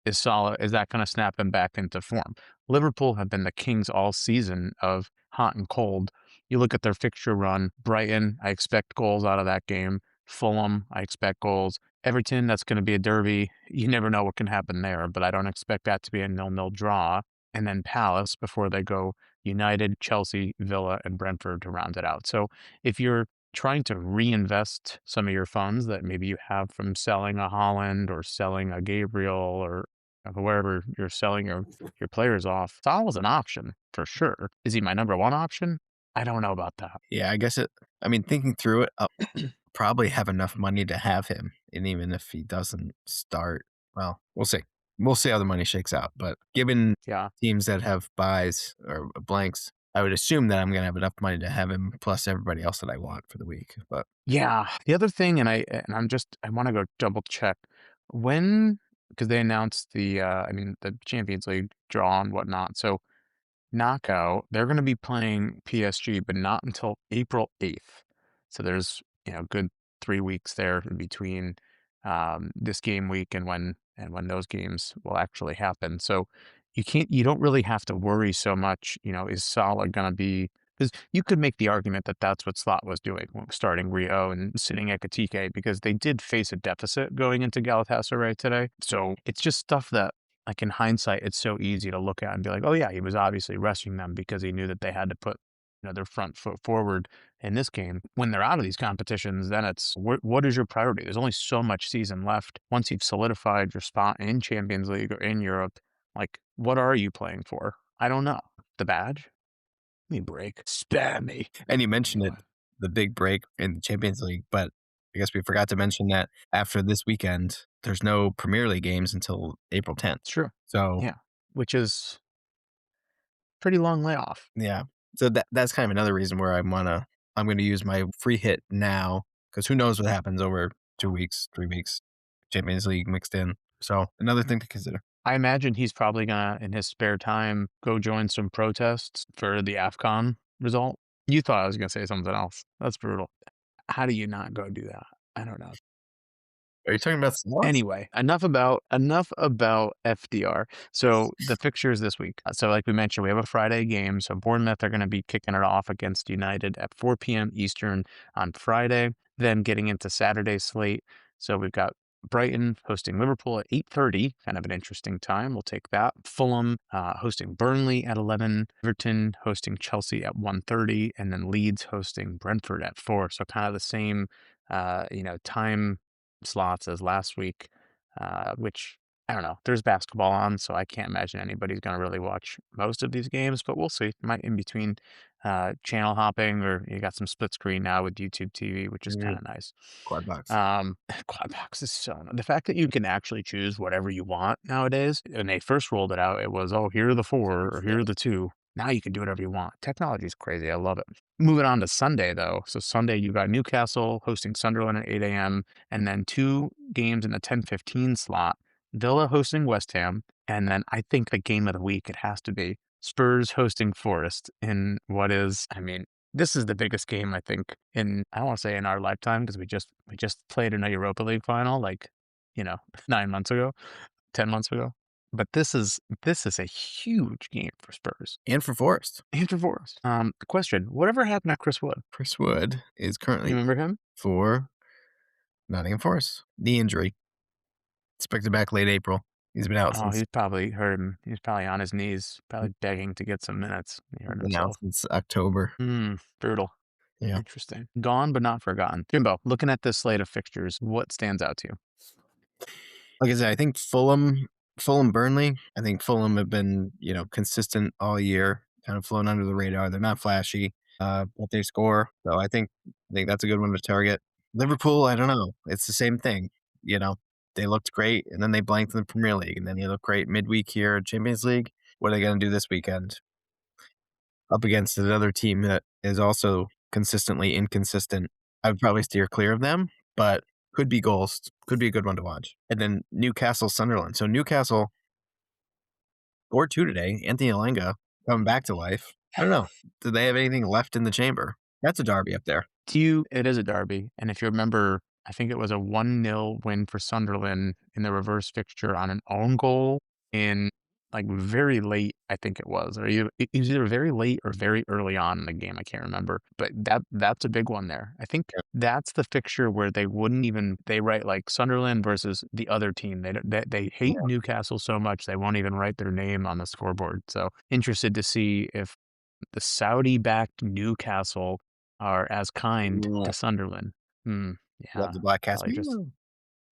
Speaker 2: Is Salah, is that going to snap him back into form? Liverpool have been the kings all season of hot and cold. You look at their fixture run, Brighton, I expect goals out of that game. Fulham, I expect goals. Everton, that's going to be a derby. You never know what can happen there, but I don't expect that to be a 0-0 draw. And then Palace before they go United, Chelsea, Villa, and Brentford to round it out. So if you're trying to reinvest some of your funds that maybe you have from selling a Holland or selling a Gabriel or wherever you're selling your players off, Salah's an option for sure. Is he my number one option? I don't know about that.
Speaker 3: Yeah, I mean, thinking through it, I'll probably have enough money to have him, and even if he doesn't start, well, we'll see. We'll see how the money shakes out, but given
Speaker 2: Yeah.
Speaker 3: teams that have buys or blanks, I would assume that I'm gonna have enough money to have him plus everybody else that I want for the week, but
Speaker 2: Yeah. The other thing, I want to go double check when, because they announced the Champions League draw and whatnot. So knockout, they're going to be playing PSG, but not until April 8th. So there's, good 3 weeks there in between this game week and when those games will actually happen. So you don't really have to worry so much, is Salah going to be, because you could make the argument that that's what Slot was doing, starting Rio and sitting at Ekitike, because they did face a deficit going into Galatasaray today. So it's just stuff that, like in hindsight, it's so easy to look at and be like, oh yeah, he was obviously resting them because he knew that they had to put their front foot forward in this game. When they're out of these competitions, then it's what is your priority? There's only so much season left. Once you've solidified your spot in Champions League or in Europe, like what are you playing for? I don't know. The badge? Give me a break. Spare me.
Speaker 3: and you mentioned it,
Speaker 2: What?
Speaker 3: the big break in the Champions League, but I guess we forgot to mention that after this weekend, there's no Premier League games until April 10th.
Speaker 2: It's true.
Speaker 3: So,
Speaker 2: Yeah. Which is pretty long layoff.
Speaker 3: yeah. So that's kind of another reason where I'm gonna use my free hit now because who knows what happens over 2 weeks, 3 weeks, Champions League mixed in. So, another thing to consider.
Speaker 2: I imagine he's probably gonna, in his spare time, go join some protests for the AFCON result. You thought I was gonna say something else. That's brutal. How do you not go do that? I don't know.
Speaker 3: Are you talking about Salah?
Speaker 2: Anyway, enough about FDR. So the fixtures this week. So like we mentioned, we have a Friday game. So Bournemouth are going to be kicking it off against United at 4 p.m. Eastern on Friday. Then getting into Saturday's slate. So we've got Brighton hosting Liverpool at 8:30, kind of an interesting time. We'll take that. Fulham hosting Burnley at 11. Everton hosting Chelsea at 1:30, and then Leeds hosting Brentford at 4. So kind of the same, time slots as last week, which I don't know. There's basketball on, so I can't imagine anybody's going to really watch most of these games, but we'll see. Might in between channel hopping, or you got some split screen now with YouTube TV, which is
Speaker 3: Mhm.
Speaker 2: kind of nice.
Speaker 3: Quad box.
Speaker 2: Quad box is the fact that you can actually choose whatever you want nowadays. When they first rolled it out, it was, oh, here are the four or here are the two. Now you can do whatever you want. Technology is crazy. I love it. Moving on to Sunday, though. So Sunday, you got Newcastle hosting Sunderland at 8 a.m. and then two games in the 10:15 slot. Villa hosting West Ham, and then I think the game of the week, it has to be Spurs hosting Forest in what is, I mean, this is the biggest game I think in, I don't want to say in our lifetime, because we just played in a Europa League final, like, you know, 9 months ago, 10 months ago. But this is a huge game for Spurs
Speaker 3: And for Forest.
Speaker 2: and for Forest. Question: whatever happened to Chris Wood?
Speaker 3: Chris Wood is currently
Speaker 2: You remember him?
Speaker 3: for Nottingham Forest. Knee injury. Expected back late April. He's been out
Speaker 2: Oh,
Speaker 3: since
Speaker 2: he's probably hurt him. He's probably on his knees, probably begging to get some minutes. He hurt himself.
Speaker 3: October.
Speaker 2: Brutal.
Speaker 3: Yeah.
Speaker 2: Interesting. Gone but not forgotten. Jimbo, looking at this slate of fixtures, what stands out to you?
Speaker 3: Like I said, I think Fulham, Burnley. I think Fulham have been, consistent all year, kind of flown under the radar. They're not flashy, but they score. So I think that's a good one to target. Liverpool, I don't know. It's the same thing. You know, they looked great, and then they blanked in the Premier League, and then they look great midweek here, Champions League. What are they going to do this weekend? Up against another team that is also consistently inconsistent. I would probably steer clear of them, but could be goals. Could be a good one to watch. And then Newcastle Sunderland. So Newcastle scored two today. Anthony Alenga coming back to life. I don't know. Do they have anything left in the chamber? That's a derby up there.
Speaker 2: It is a derby, and if you remember, I think it was a 1-0 win for Sunderland in the reverse fixture on an own goal in, like, very late, I think it was, or it was either very late or very early on in the game, I can't remember, but that's a big one there. I think
Speaker 3: Yeah.
Speaker 2: that's the fixture where they write, like, Sunderland versus the other team. They hate Newcastle so much, they won't even write their name on the scoreboard, so interested to see if the Saudi-backed Newcastle are as kind
Speaker 3: Yeah.
Speaker 2: to Sunderland.
Speaker 3: Love
Speaker 2: Yeah,
Speaker 3: the Black Cast.
Speaker 2: probably just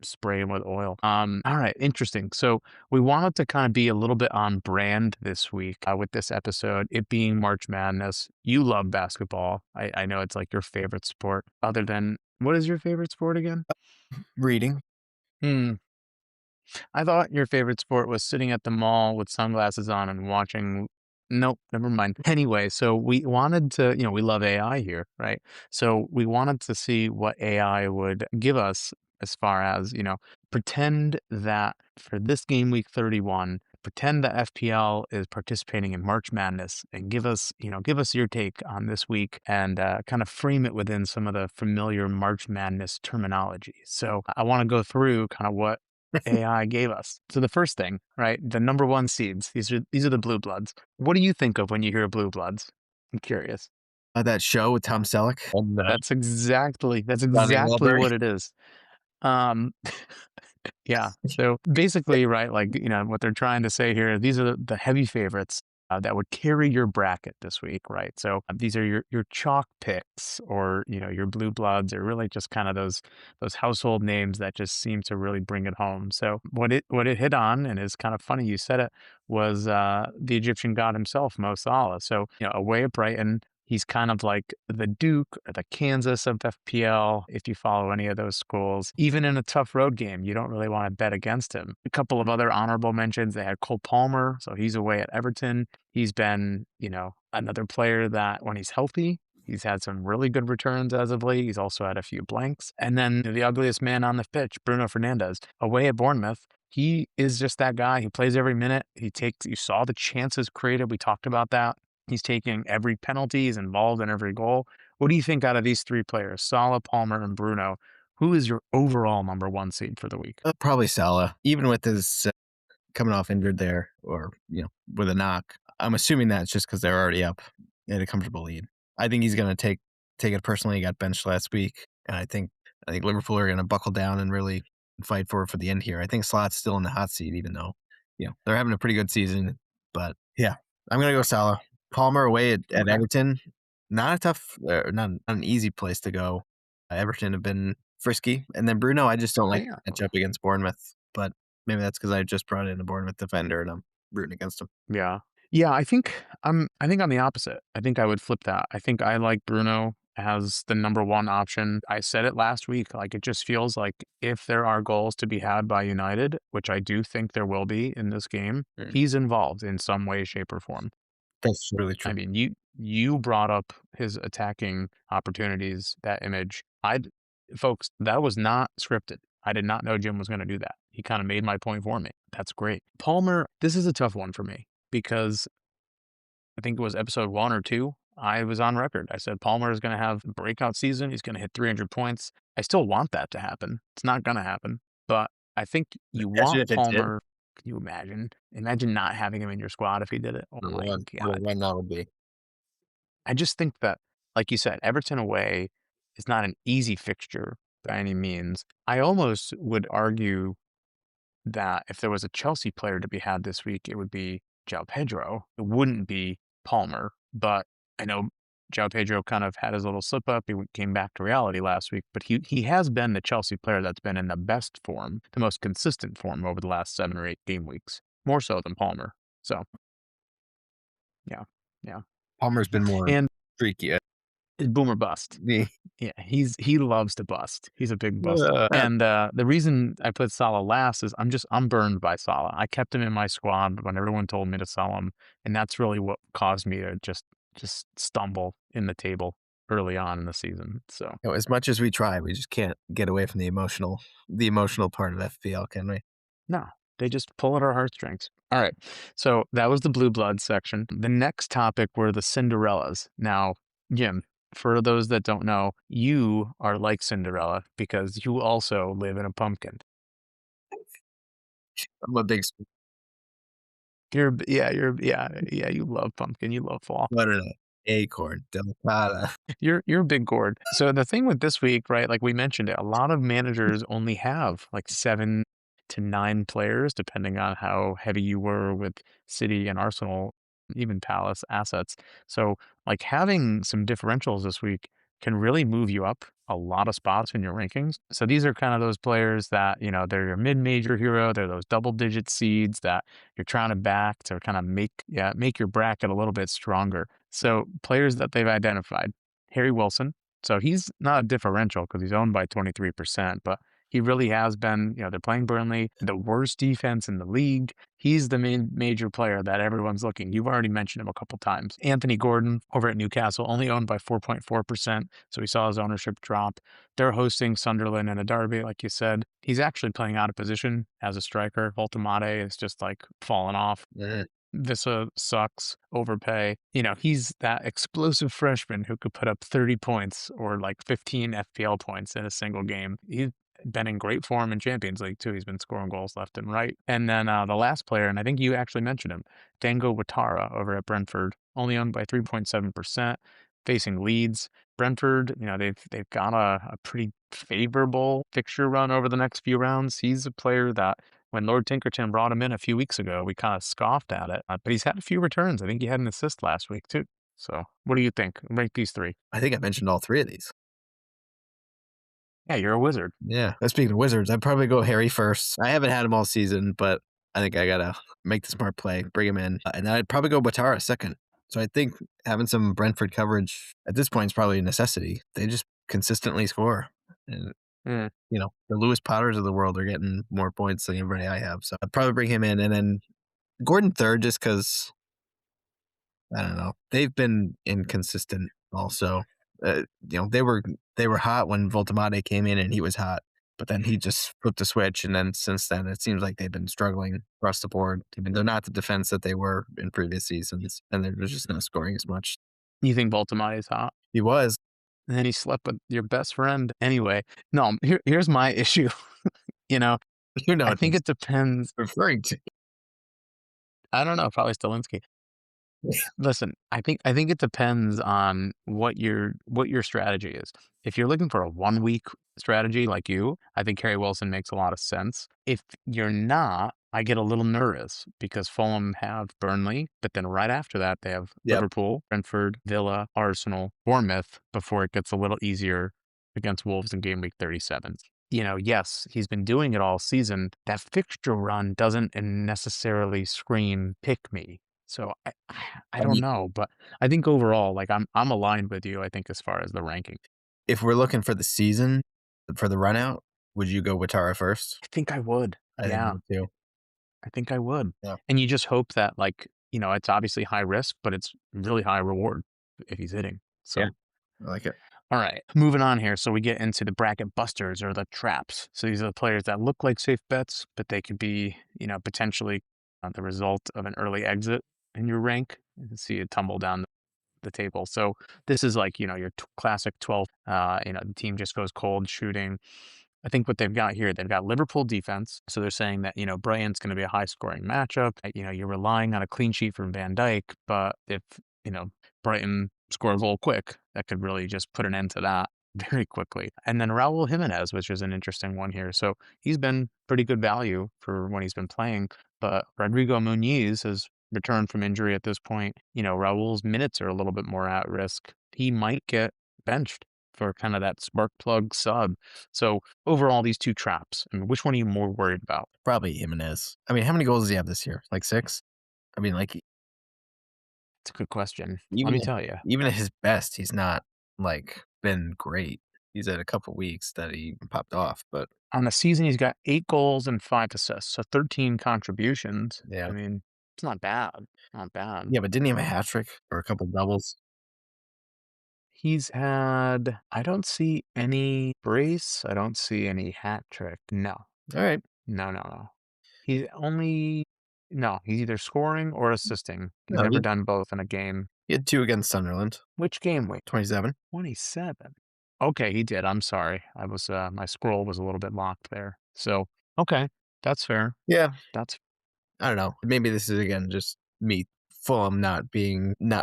Speaker 2: spray him with oil. All right, interesting. So we wanted to kind of be a little bit on brand this week with this episode, it being March Madness. You love basketball. I know it's like your favorite sport. Other than, what is your favorite sport again?
Speaker 3: Reading.
Speaker 2: Hmm. I thought your favorite sport was sitting at the mall with sunglasses on and watching. Nope, never mind. Anyway, so we wanted to, we love AI here, right? So we wanted to see what AI would give us as far as, pretend that for this game week 31, pretend that FPL is participating in March Madness and give us your take on this week and kind of frame it within some of the familiar March Madness terminology. So I want to go through kind of what AI gave us. So the first thing, right? The number one seeds. These are the blue bloods. What do you think of when you hear blue bloods? I'm curious.
Speaker 3: That show with Tom Selleck and
Speaker 2: That's
Speaker 3: Donnie
Speaker 2: exactly
Speaker 3: Wahlberg.
Speaker 2: what it is. Um, yeah. So basically, right, like, what they're trying to say here, these are the heavy favorites that would carry your bracket this week, right? So these are your chalk picks, or, your blue bloods, or really just kind of those household names that just seem to really bring it home. So what it hit on, and is kind of funny you said it, was the Egyptian god himself, Mo Salah. So, away at Brighton, he's kind of like the Duke or the Kansas of FPL, if you follow any of those schools. Even in a tough road game, you don't really want to bet against him. A couple of other honorable mentions. They had Cole Palmer, so he's away at Everton. He's been, another player that when he's healthy, he's had some really good returns as of late. He's also had a few blanks. And then the ugliest man on the pitch, Bruno Fernandes, away at Bournemouth. He is just that guy. He plays every minute. You saw the chances created. We talked about that. He's taking every penalty. He's involved in every goal. What do you think out of these three players, Salah, Palmer, and Bruno? Who is your overall number one seed for the week?
Speaker 3: Probably Salah, even with his coming off injured there, or with a knock. I'm assuming that's just because they're already up in a comfortable lead. I think he's going to take it personally. He got benched last week, and I think Liverpool are going to buckle down and really fight for the end here. I think Slot's still in the hot seat, even though they're having a pretty good season. But yeah, I'm going to go Salah. Palmer away at
Speaker 2: Okay.
Speaker 3: Everton. Not a tough, not an easy place to go. Everton have been frisky, and then Bruno, I just don't like
Speaker 2: Yeah.
Speaker 3: to match up against Bournemouth, but maybe that's because I just brought in a Bournemouth defender and I'm rooting against him.
Speaker 2: Yeah. Yeah, I think I'm the opposite. I think I would flip that. I think I like Bruno as the number one option. I said it last week. Like it just feels like if there are goals to be had by United, which I do think there will be in this game,
Speaker 3: Mm.
Speaker 2: he's involved in some way, shape, or form.
Speaker 3: That's really true.
Speaker 2: I mean, you brought up his attacking opportunities, that image. Folks, that was not scripted. I did not know Jim was going to do that. He kind of made my point for me. That's great. Palmer, this is a tough one for me because I think it was episode 1 or 2. I was on record. I said Palmer is going to have a breakout season. He's going to hit 300 points. I still want that to happen. It's not going to happen, but I think you
Speaker 3: Imagine
Speaker 2: want
Speaker 3: if it did.
Speaker 2: Palmer. Can you imagine? Imagine not having him in your squad if he did it. Oh my
Speaker 3: What a
Speaker 2: God.
Speaker 3: run that would be.
Speaker 2: I just think that, like you said, Everton away is not an easy fixture by any means. I almost would argue that if there was a Chelsea player to be had this week, it would be João Pedro. It wouldn't be Palmer, but I know João Pedro kind of had his little slip up. He came back to reality last week, but he has been the Chelsea player that's been in the best form, the most consistent form over the last 7 or 8 game weeks, more so than Palmer. So, yeah, yeah.
Speaker 3: Palmer's been more
Speaker 2: And
Speaker 3: freaky.
Speaker 2: boomer bust.
Speaker 3: The
Speaker 2: Yeah, he loves to bust. He's a big buster. And the reason I put Salah last is I'm burned by Salah. I kept him in my squad when everyone told me to sell him, and that's really what caused me to just stumble in the table early on in the season. So,
Speaker 3: as much as we try, we just can't get away from the emotional part of FPL, can we?
Speaker 2: no, they just pull at our heartstrings. All right. So, that was the blue blood section. The next topic were the Cinderellas. Now, Jim, for those that don't know, you are like Cinderella because you also live in a pumpkin.
Speaker 3: I'm a big
Speaker 2: Yeah, you love pumpkin, you love fall.
Speaker 3: butternut, acorn, delicata.
Speaker 2: You're a big gourd. So the thing with this week, right, like we mentioned it, a lot of managers only have like 7 to 9 players, depending on how heavy you were with City and Arsenal, even Palace assets. So like having some differentials this week can really move you up a lot of spots in your rankings. So these are kind of those players that, they're your mid-major hero. They're those double-digit seeds that you're trying to back to kind of make your bracket a little bit stronger. So players that they've identified, Harry Wilson. So he's not a differential because he's owned by 23%, but he really has been, they're playing Burnley, the worst defense in the league. He's the main major player that everyone's looking. You've already mentioned him a couple times. Anthony Gordon over at Newcastle, only owned by 4.4%. So we saw his ownership drop. They're hosting Sunderland in a derby, like you said. He's actually playing out of position as a striker. Voltemade is just like falling off.
Speaker 3: Mhm.
Speaker 2: Vissa sucks, overpay. He's that explosive freshman who could put up 30 points or like 15 FPL points in a single game. He's been in great form in Champions League too. He's been scoring goals left and right. And then the last player, and I think you actually mentioned him, Dango Watara over at Brentford, only owned by 3.7%, facing Leeds. Brentford, they've got a pretty favorable fixture run over the next few rounds. He's a player that when Lord Tinkerton brought him in a few weeks ago, we kind of scoffed at it, but he's had a few returns. I think he had an assist last week too. So what do you think? Rank these 3.
Speaker 3: I think I mentioned all 3 of these.
Speaker 2: Yeah, you're a wizard.
Speaker 3: Yeah. Speaking of wizards, I'd probably go Harry first. I haven't had him all season, but I think I gotta make the smart play, bring him in, and then I'd probably go Batara second. So I think having some Brentford coverage at this point is probably a necessity. They just consistently score, and
Speaker 2: Mm.
Speaker 3: the Lewis Potters of the world are getting more points than everybody I have. So I'd probably bring him in, and then Gordon third, just because I don't know. They've been inconsistent also. They were hot when Voltemade came in and he was hot, but then he just flipped the switch, and then since then it seems like they've been struggling across the board. I mean, they're not the defense that they were in previous seasons, and they're just not scoring as much.
Speaker 2: You think Baltimore is hot?
Speaker 3: He was.
Speaker 2: And then he slept with your best friend anyway. No, here's my issue. you know,
Speaker 3: You know
Speaker 2: I
Speaker 3: what
Speaker 2: think
Speaker 3: he's
Speaker 2: it depends.
Speaker 3: referring to.
Speaker 2: I don't know, probably Stilinski. Listen, I think it depends on what your strategy is. If you're looking for a 1 week strategy like you, I think Harry Wilson makes a lot of sense. If you're not, I get a little nervous because Fulham have Burnley, but then right after that they have
Speaker 3: Yep.
Speaker 2: Liverpool, Brentford, Villa, Arsenal, Bournemouth before it gets a little easier against Wolves in game week 37. Yes, he's been doing it all season. That fixture run doesn't necessarily scream pick me. So I
Speaker 3: I
Speaker 2: don't
Speaker 3: mean,
Speaker 2: know, but I think overall, like I'm aligned with you, I think, as far as the ranking.
Speaker 3: if we're looking for the season, for the run out, would you go Watara first?
Speaker 2: I think I would.
Speaker 3: I think I
Speaker 2: Yeah,
Speaker 3: would too.
Speaker 2: I think I would.
Speaker 3: Yeah.
Speaker 2: And you just hope that, like, it's obviously high risk, but it's really high reward if he's hitting.
Speaker 3: Yeah.
Speaker 2: So,
Speaker 3: I like it.
Speaker 2: all right, moving on here. So we get into the bracket busters or the traps. So these are the players that look like safe bets, but they could be, potentially the result of an early exit in your rank. You can see it tumble down the table. So this is like, your classic 12, the team just goes cold shooting. I think what they've got here, they've got Liverpool defense. So they're saying that, Brighton's going to be a high scoring matchup. You're relying on a clean sheet from Van Dijk, but if, you know, Brighton score a goal quick, that could really just put an end to that very quickly. And then Raul Jimenez, which is an interesting one here. So he's been pretty good value for when he's been playing, but Rodrigo Muniz has returned from injury at this point. Raul's minutes are a little bit more at risk. He might get benched for kind of that spark plug sub. So overall, these two traps, I mean, which one are you more worried about?
Speaker 3: Probably Jimenez. I mean, how many goals does he have this year? Like 6? I mean, like,
Speaker 2: It's a good question. Let
Speaker 3: even
Speaker 2: me
Speaker 3: at
Speaker 2: tell you.
Speaker 3: even at his best, he's not, like, been great. He's had a couple weeks that he popped off, but
Speaker 2: On the season, he's got 8 goals and 5 assists, so 13 contributions.
Speaker 3: yeah.
Speaker 2: I mean, it's not bad. Not bad.
Speaker 3: Yeah, but didn't he have a hat trick or a couple doubles?
Speaker 2: He's had, I don't see any brace. I don't see any hat trick. No,
Speaker 3: Alright.
Speaker 2: no, no, no. He's only, no, he's either scoring or assisting. He's
Speaker 3: No,
Speaker 2: never done both in a game.
Speaker 3: he had 2 against Sunderland,
Speaker 2: Which game week?
Speaker 3: 27.
Speaker 2: 27. Okay, he did. I'm sorry. I was my scroll was a little bit locked there. So, okay, that's fair.
Speaker 3: Yeah,
Speaker 2: That's
Speaker 3: I don't know. Maybe this is, again, just me Fulham not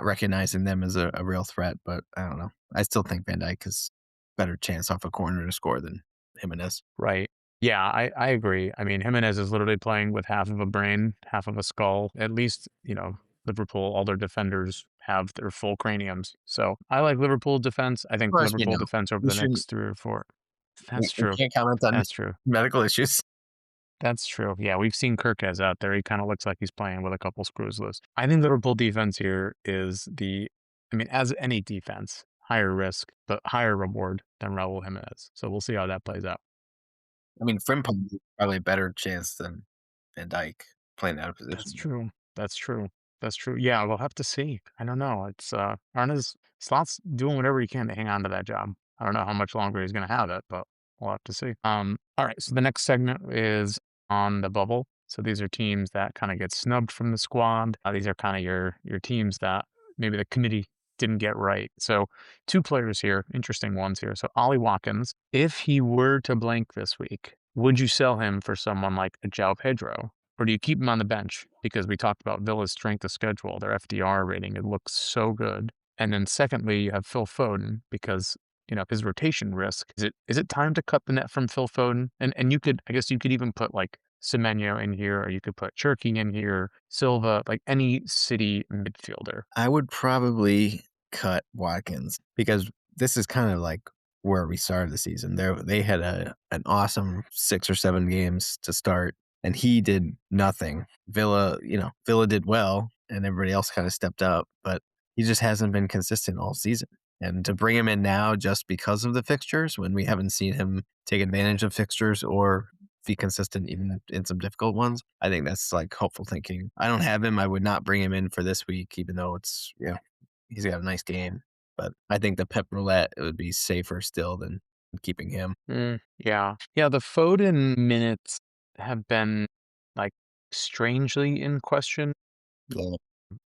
Speaker 3: recognizing them as a real threat, but I don't know. I still think Van Dijk is better chance off a corner to score than Jimenez.
Speaker 2: right. Yeah, I agree. I mean, Jimenez is literally playing with half of a brain, half of a skull. At least, Liverpool, all their defenders have their full craniums. So I like Liverpool defense. I
Speaker 3: Of
Speaker 2: think
Speaker 3: course,
Speaker 2: Liverpool defense over
Speaker 3: we
Speaker 2: the
Speaker 3: shouldn't
Speaker 2: next 3 or 4.
Speaker 3: we
Speaker 2: That's
Speaker 3: we
Speaker 2: true.
Speaker 3: can't comment on
Speaker 2: That's true.
Speaker 3: medical issues.
Speaker 2: That's true. Yeah, we've seen Kirkez out there. He kind of looks like he's playing with a couple screws loose. I think Liverpool defense here is I mean, as any defense, higher risk, but higher reward than Raul Jimenez. So we'll see how that plays out.
Speaker 3: I mean, Frimpong is probably a better chance than Van Dijk playing out of
Speaker 2: That's
Speaker 3: position.
Speaker 2: true. That's true. That's true. Yeah, we'll have to see. I don't know. It's Arna's Slot's doing whatever he can to hang on to that job. I don't know how much longer he's gonna have it, but we'll have to see. All right, so the next segment is on the bubble. So these are teams that kind of get snubbed from the squad. These are kind of your teams that maybe the committee didn't get right. So 2 players here, interesting ones here. So Ollie Watkins, if he were to blank this week, would you sell him for someone like a João Pedro? Or do you keep him on the bench? Because we talked about Villa's strength of schedule, their FDR rating. It looks so good. And then secondly, you have Phil Foden because, his rotation risk. Is it time to cut the net from Phil Foden? And I guess you could even put like Semenyo in here, or you could put Cherky in here, Silva, like any City midfielder.
Speaker 3: I would probably cut Watkins because this is kind of like where we started the season. They had an awesome 6 or 7 games to start, and he did nothing. Villa did well, and everybody else kind of stepped up, but he just hasn't been consistent all season. And to bring him in now just because of the fixtures, when we haven't seen him take advantage of fixtures or be consistent even in some difficult ones, I think that's like hopeful thinking. I don't have him. I would not bring him in for this week, even though he's got a nice game. But I think the Pep Roulette, it would be safer still than keeping him.
Speaker 2: Yeah. Yeah, the Foden minutes have been like strangely in question.
Speaker 3: Yeah.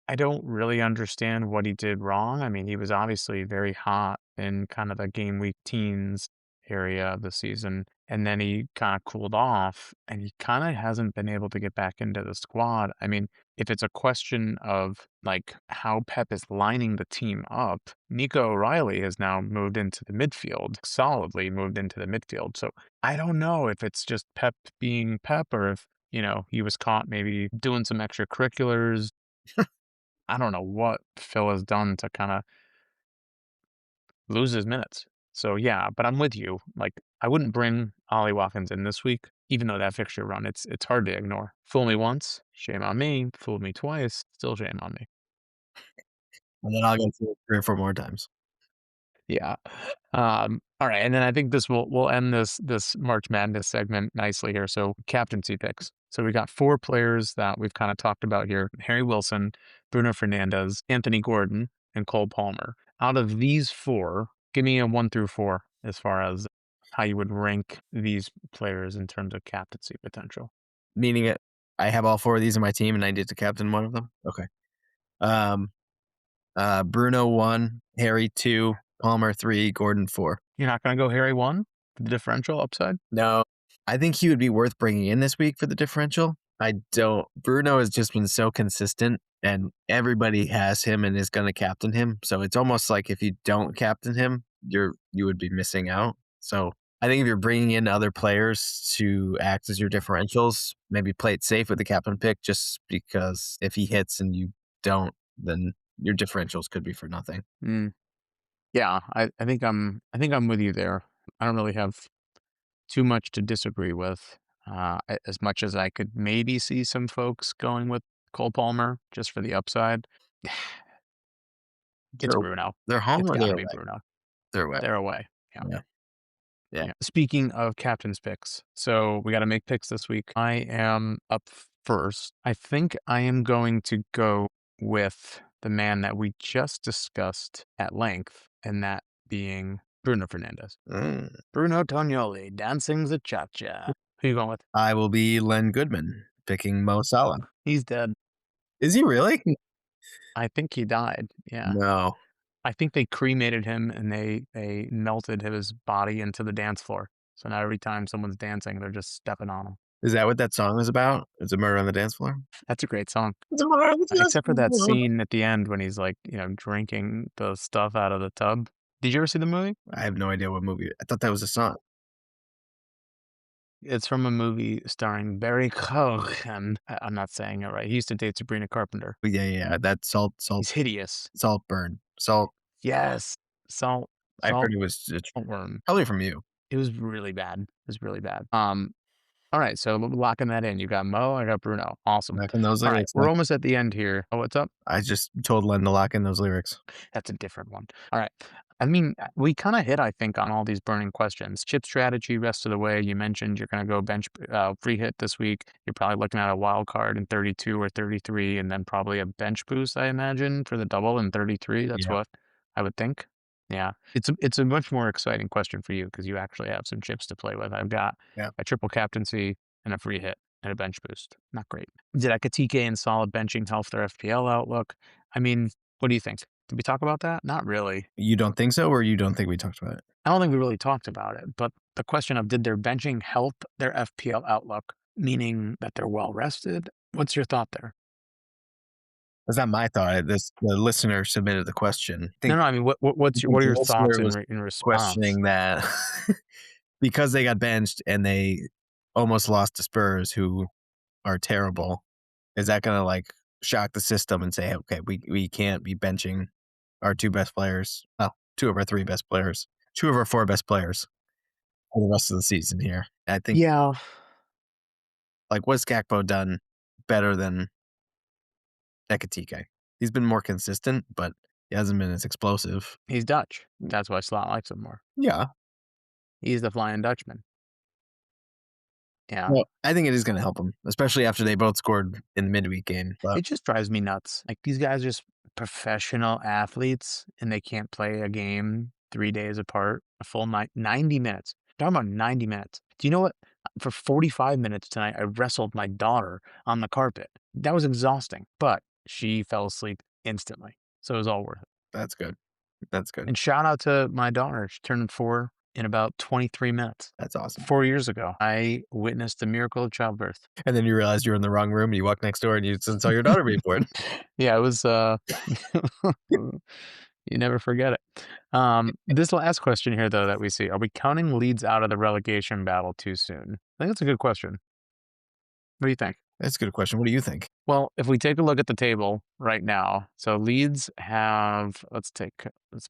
Speaker 2: I don't really understand what he did wrong. I mean, he was obviously very hot in kind of the game week teens area of the season, and then he kind of cooled off, and he kind of hasn't been able to get back into the squad. I mean, if it's a question of like how Pep is lining the team up, Nico O'Reilly has now moved into the midfield, solidly moved into the midfield. So I don't know if it's just Pep being Pep or if, he was caught maybe doing some extracurriculars. I don't know what Phil has done to kind of lose his minutes. So yeah, but I'm with you. Like I wouldn't bring Ollie Watkins in this week, even though that fixture run, it's hard to ignore. Fool me once, shame on me. Fooled me twice, still shame on me.
Speaker 3: And then I'll go through it 3 or 4 more times.
Speaker 2: Yeah. All right, and then I think this will we'll end this March Madness segment nicely here. So captaincy picks. So we got 4 players that we've kind of talked about here: Harry Wilson, Bruno Fernandez, Anthony Gordon, and Cole Palmer. Out of these 4, give me a 1 through 4 as far as how you would rank these players in terms of captaincy potential.
Speaker 3: Meaning it I have all 4 of these in my team, and I get to captain one of them? Okay. Um, Bruno 1, Harry 2, Palmer 3, Gordon 4.
Speaker 2: You're not going to go Harry 1 for the differential upside?
Speaker 3: No, I think he would be worth bringing in this week for the differential. I don't. Bruno has just been so consistent, and everybody has him and is going to captain him. So it's almost like if you don't captain him, you would be missing out. So I think if you're bringing in other players to act as your differentials, maybe play it safe with the captain pick, just because if he hits and you don't, then your differentials could be for nothing.
Speaker 2: Mm. Yeah, I think I'm with you there. I don't really have too much to disagree with. As much as I could maybe see some folks going with Cole Palmer just for the upside, it's
Speaker 3: They're
Speaker 2: Bruno.
Speaker 3: they're home
Speaker 2: It's
Speaker 3: or
Speaker 2: got
Speaker 3: they're
Speaker 2: to be
Speaker 3: away?
Speaker 2: Bruno.
Speaker 3: They're away.
Speaker 2: They're away. Yeah.
Speaker 3: Yeah. Yeah.
Speaker 2: Yeah. Speaking of captain's picks, so we got to make picks this week. I am up first. I think I am going to go with the man that we just discussed at length, and that being Bruno Fernandez.
Speaker 3: Mm.
Speaker 2: Bruno Tognoli, dancing the cha-cha. Who you going with?
Speaker 3: I will be Len Goodman picking Mo Salah.
Speaker 2: He's dead.
Speaker 3: Is he really?
Speaker 2: I think he died. Yeah.
Speaker 3: No.
Speaker 2: I think they cremated him and they melted his body into the dance floor. So now every time someone's dancing, they're just stepping on him.
Speaker 3: Is that what that song is about? Is it Murder on the Dance Floor?
Speaker 2: That's a great song.
Speaker 3: It's a murder on the dance
Speaker 2: Except for that
Speaker 3: floor.
Speaker 2: scene at the end when he's like, drinking the stuff out of the tub. Did you ever see the movie?
Speaker 3: I have no idea what movie. I thought that was a song.
Speaker 2: It's from a movie starring Barry Cogan. I'm not saying it right. He used to date Sabrina Carpenter.
Speaker 3: But yeah. That
Speaker 2: He's hideous.
Speaker 3: Saltburn. Salt.
Speaker 2: Yes.
Speaker 3: I've heard it was
Speaker 2: Saltworm.
Speaker 3: probably from you.
Speaker 2: It was really bad. It was really bad. All right, so locking that in. You got Mo, I got Bruno. Awesome.
Speaker 3: Knocking those
Speaker 2: All right,
Speaker 3: lyrics.
Speaker 2: we're almost at the end here. Oh, what's up?
Speaker 3: I just told Len to lock in those lyrics.
Speaker 2: That's a different one. All right. I mean, we kind of hit, I think, on all these burning questions. Chip strategy, rest of the way. You mentioned you're going to go bench free hit this week. You're probably looking at a wild card in 32 or 33, and then probably a bench boost, I imagine, for the double in 33. That's
Speaker 3: Yeah.
Speaker 2: what I would think. Yeah, it's a much more exciting question for you because you actually have some chips to play with. I've got
Speaker 3: Yeah.
Speaker 2: a triple captaincy and a free hit and a bench boost. Not great. Did Ekatike and solid benching help their FPL outlook? I mean, what do you think? Did we talk about that? Not really.
Speaker 3: You don't think so, or you don't think we talked about it?
Speaker 2: I don't think we really talked about it, but the question of did their benching help their FPL outlook, meaning that they're well rested? What's your thought there?
Speaker 3: That's not my thought. The listener submitted the question.
Speaker 2: No, I mean, what
Speaker 3: I
Speaker 2: are
Speaker 3: think
Speaker 2: your
Speaker 3: the
Speaker 2: thoughts
Speaker 3: listener was
Speaker 2: in response?
Speaker 3: questioning that because they got benched and they almost lost to Spurs, who are terrible. Is that going to like shock the system and say, okay, we can't be benching our 2 best players? Well, 2 of our 3 best players, 2 of our 4 best players for the rest of the season here. I think,
Speaker 2: Yeah,
Speaker 3: like, what's Gakpo done better than Ekatike? He's been more consistent, but he hasn't been as explosive.
Speaker 2: he's Dutch. That's why Slot likes him more.
Speaker 3: Yeah.
Speaker 2: He's the Flying Dutchman. Yeah.
Speaker 3: Well, I think it is going to help him, especially after they both scored in the midweek game. But
Speaker 2: It just drives me nuts. Like these guys are just professional athletes and they can't play a game 3 days apart, a full 90 minutes. Talking about 90 minutes. Do you know what? For 45 minutes tonight, I wrestled my daughter on the carpet. That was exhausting, but she fell asleep instantly. So it was all worth it.
Speaker 3: that's good. That's good.
Speaker 2: And shout out to my daughter. She turned 4 in about 23 minutes.
Speaker 3: That's awesome.
Speaker 2: 4 years ago, I witnessed the miracle of childbirth.
Speaker 3: And then you realized you're in the wrong room and you walk next door and you saw your daughter being born.
Speaker 2: Yeah, it was, you never forget it. This last question here, though, that we see, are we counting Leeds out of the relegation battle too soon? I think that's a good question. What do you think?
Speaker 3: That's a good question. What do you think?
Speaker 2: Well, if we take a look at the table right now, so Leeds have, let's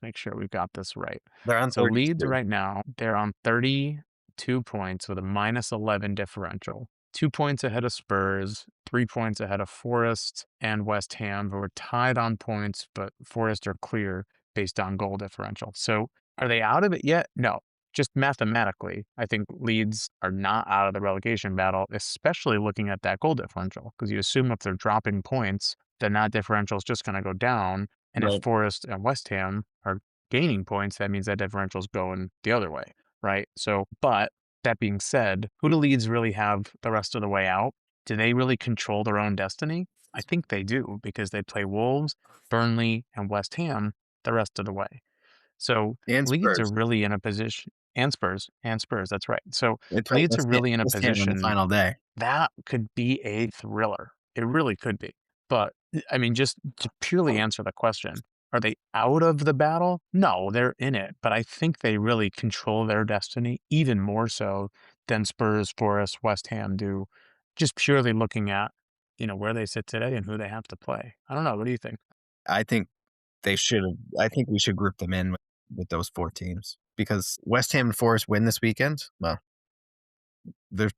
Speaker 2: make sure we've got this right.
Speaker 3: They're on
Speaker 2: So Leeds
Speaker 3: 32.
Speaker 2: right now, they're on 32 points with a -11 differential. 2 points ahead of Spurs, 3 points ahead of Forest and West Ham, who are tied on points, but Forest are clear based on goal differential. So are they out of it yet? No. Just mathematically, I think Leeds are not out of the relegation battle, especially looking at that goal differential, because you assume if they're dropping points, then that differential is just going to go down. And if
Speaker 3: Right.
Speaker 2: Forest and West Ham are gaining points, that means that differential is going the other way, right? So, but that being said, who do Leeds really have the rest of the way out? Do they really control their own destiny? I think they do, because they play Wolves, Burnley, and West Ham the rest of the way. So
Speaker 3: And
Speaker 2: Leeds are
Speaker 3: Spurs.
Speaker 2: really in a position, and Spurs, that's right. So
Speaker 3: They play
Speaker 2: Leeds are really in a
Speaker 3: West Ham on the
Speaker 2: position
Speaker 3: final day.
Speaker 2: that could be a thriller. It really could be. But I mean, just to purely answer the question, are they out of the battle? No, they're in it. But I think they really control their destiny even more so than Spurs, Forest, West Ham do, just purely looking at, where they sit today and who they have to play. I don't know. What do you think?
Speaker 3: I think they should have. I think we should group them in with those 4 teams because West Ham and Forest win this weekend. Well, they're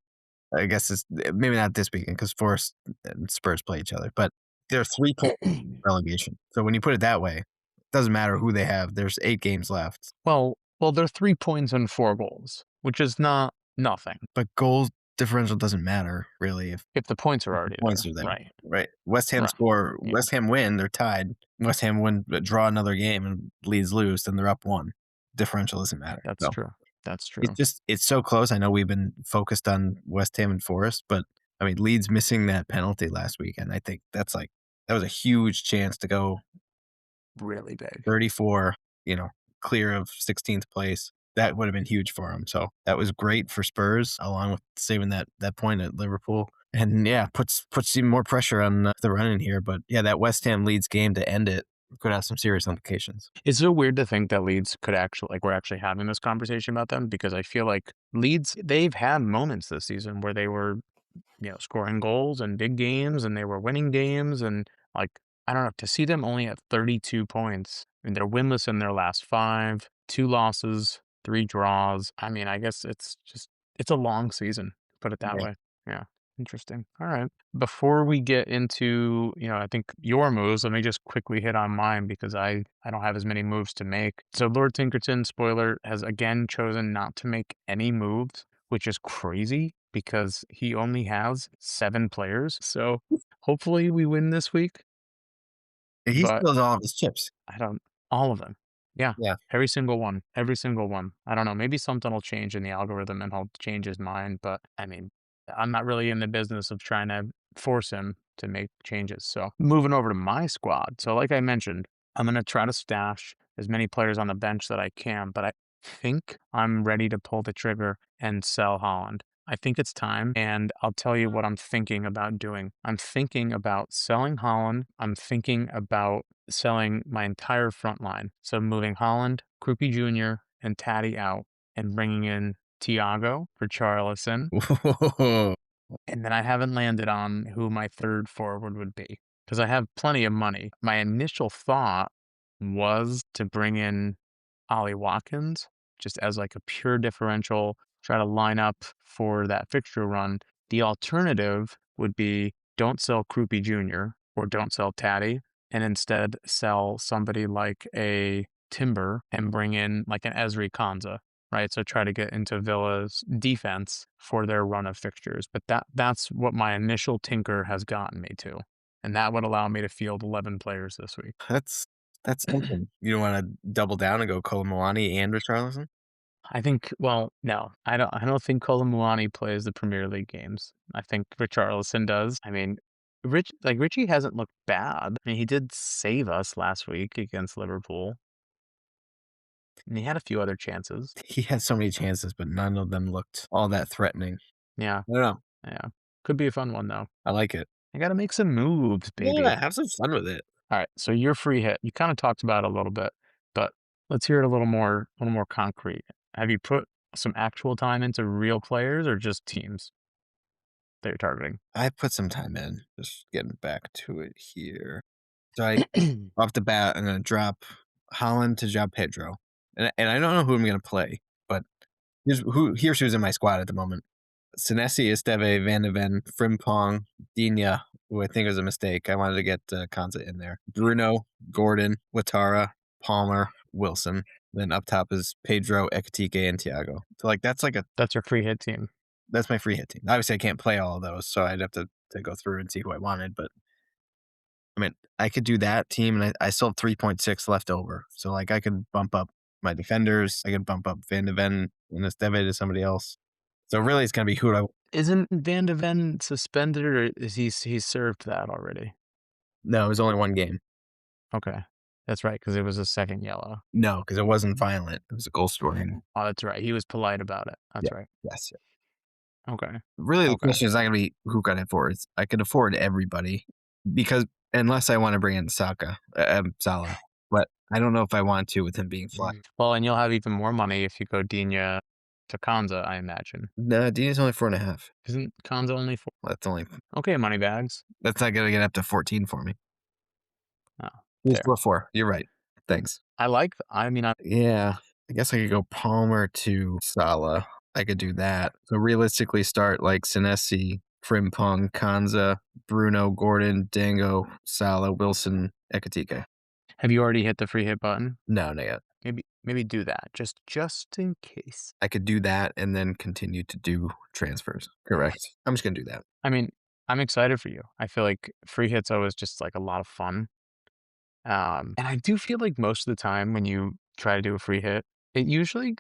Speaker 3: I guess it's maybe not this weekend because Forest and Spurs play each other, but they're 3 points relegation. So when you put it that way, it doesn't matter who they have. There's 8 games left,
Speaker 2: Well, they're 3 points and 4 goals, which is not nothing
Speaker 3: but goal differential doesn't matter really
Speaker 2: if the points are
Speaker 3: if the
Speaker 2: already
Speaker 3: points
Speaker 2: there.
Speaker 3: are there,
Speaker 2: Right.
Speaker 3: right? West Ham
Speaker 2: Right.
Speaker 3: score,
Speaker 2: Yeah.
Speaker 3: West Ham win, they're tied. West Ham win, draw another game, and Leeds lose, then they're up 1. Differential doesn't matter.
Speaker 2: That's
Speaker 3: So
Speaker 2: true. That's
Speaker 3: it's
Speaker 2: true.
Speaker 3: just it's so close. I know we've been focused on West Ham and Forest, but I mean Leeds missing that penalty last weekend. I think that was a huge chance to go
Speaker 2: Really big.
Speaker 3: 34, clear of 16th place. That would have been huge for them. So that was great for Spurs, along with saving that point at Liverpool. And yeah, puts even more pressure on the running here. But yeah, that West Ham Leeds game to end it could have some serious implications.
Speaker 2: It's so weird to think that Leeds could actually, like, we're actually having this conversation about them, because I feel like Leeds, they've had moments this season where they were, scoring goals in big games and they were winning games. And, like, I don't know, to see them only at 32 points and they're winless in their last 5, 2 losses, 3 draws. I mean, I guess it's a long season, put it that
Speaker 3: Yeah.
Speaker 2: way. Yeah. Interesting. All right. Before we get into, I think your moves, let me just quickly hit on mine, because I don't have as many moves to make. So Lord Tinkerton, spoiler, has again chosen not to make any moves, which is crazy because he only has 7 players. So hopefully we win this week,
Speaker 3: He
Speaker 2: but
Speaker 3: steals all of his chips.
Speaker 2: I don't, all of them. Yeah.
Speaker 3: Yeah.
Speaker 2: Every single one. Every single one. I don't know. Maybe something will change in the algorithm and he'll change his mind. But I mean, I'm not really in the business of trying to force him to make changes. So moving over to my squad. So, like I mentioned, I'm going to try to stash as many players on the bench that I can. But I think I'm ready to pull the trigger and sell Holland. I think it's time, and I'll tell you what I'm thinking about doing. I'm thinking about selling Holland. I'm thinking about selling my entire front line. So moving Holland, Krupi Jr., and Taddy out and bringing in Tiago for Charlison.
Speaker 3: Whoa.
Speaker 2: And then I haven't landed on who my third forward would be, because I have plenty of money. My initial thought was to bring in Ollie Watkins just as like a pure differential, try to line up for that fixture run. The alternative would be don't sell Krupi Jr. or don't sell Taddy, and instead sell somebody like a Timber and bring in like an Ezri Konza, right? So try to get into Villa's defense for their run of fixtures. But that's what my initial tinker has gotten me to. And that would allow me to field 11 players this week.
Speaker 3: That's something. You don't want to double down and go Kolomwani and Richarlison?
Speaker 2: I think, well, no, I don't think Kolomouani plays the Premier League games. I think Richarlison does. I mean, Richie hasn't looked bad. I mean, he did save us last week against Liverpool, and he had a few other chances.
Speaker 3: He had so many chances, but none of them looked all that threatening.
Speaker 2: Yeah,
Speaker 3: I don't know.
Speaker 2: yeah. Could be a fun one, though.
Speaker 3: I like it.
Speaker 2: I got to make some moves, baby.
Speaker 3: Yeah, have some fun with it.
Speaker 2: All right, so your free hit, you kind of talked about it a little bit, but let's hear it a little more concrete. Have you put some actual time into real players or just teams? that you're targeting?
Speaker 3: I put some time in. Just getting back to it here. So off the bat, I'm going to drop Holland to João Pedro. And I don't know who I'm going to play, but here's who's in my squad at the moment. Senesi, Esteve, Van de Ven, Frimpong, Dina, who I think was a mistake. I wanted to get Konza in there. Bruno, Gordon, Watara, Palmer, Wilson. Then up top is Pedro, Ekatike, and Thiago. So
Speaker 2: That's your free hit team.
Speaker 3: That's my free hit team. Obviously, I can't play all of those, so I'd have to go through and see who I wanted. But I mean, I could do that team, and I still have 3.6 left over. So I could bump up my defenders. I could bump up Van de Ven and Esteve to somebody else. So really, it's gonna be who I.
Speaker 2: Isn't Van de Ven suspended, or is he served that already?
Speaker 3: No, it was only one game.
Speaker 2: Okay, that's right, because it was a second yellow.
Speaker 3: No, because it wasn't violent. It was a goal scoring.
Speaker 2: Oh, that's right. He was polite about it. That's right.
Speaker 3: Yes.
Speaker 2: Okay.
Speaker 3: Really, the question is not gonna be who can I afford. I could afford everybody because unless I want to bring in Salah, but I don't know if I want to with him being fly.
Speaker 2: Well, and you'll have even more money if you go Dina to Konza, I imagine.
Speaker 3: No, Dina's only 4.5.
Speaker 2: Isn't Konza only 4?
Speaker 3: That's only
Speaker 2: Okay, money bags.
Speaker 3: That's not gonna get up to 14 for me.
Speaker 2: Oh,
Speaker 3: He's
Speaker 2: fair.
Speaker 3: 4. You're right. Thanks. Yeah, I guess I could go Palmer to Salah. I could do that. So realistically, start Senesi, Frimpong, Konza, Bruno, Gordon, Dango, Salah, Wilson, Ekatike.
Speaker 2: Have you already hit the free hit button?
Speaker 3: No, not yet.
Speaker 2: Maybe do that just in case.
Speaker 3: I could do that and then continue to do transfers. Correct. I'm just gonna do that.
Speaker 2: I mean, I'm excited for you. I feel like free hits always just a lot of fun. And I do feel like most of the time when you try to do a free hit, it usually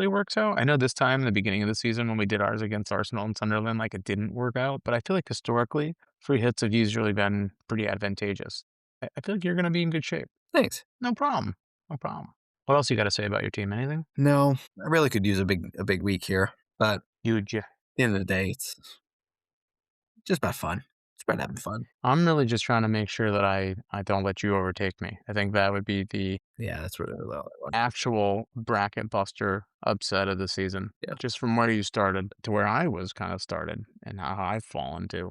Speaker 2: works out. I know this time in the beginning of the season when we did ours against Arsenal and Sunderland, it didn't work out. But I feel like historically, free hits have usually been pretty advantageous. I feel like you're going to be in good shape.
Speaker 3: Thanks.
Speaker 2: No problem. What else you got to say about your team? Anything?
Speaker 3: No, I really could use a big week here, but
Speaker 2: Huge.
Speaker 3: at the end of the day, it's just about fun. It's about having fun.
Speaker 2: I'm really just trying to make sure that I don't let you overtake me. I think that would be the
Speaker 3: that's what I want.
Speaker 2: Actual bracket buster upset of the season.
Speaker 3: Yeah.
Speaker 2: Just from where you started to where I was kind of started and how I've fallen to.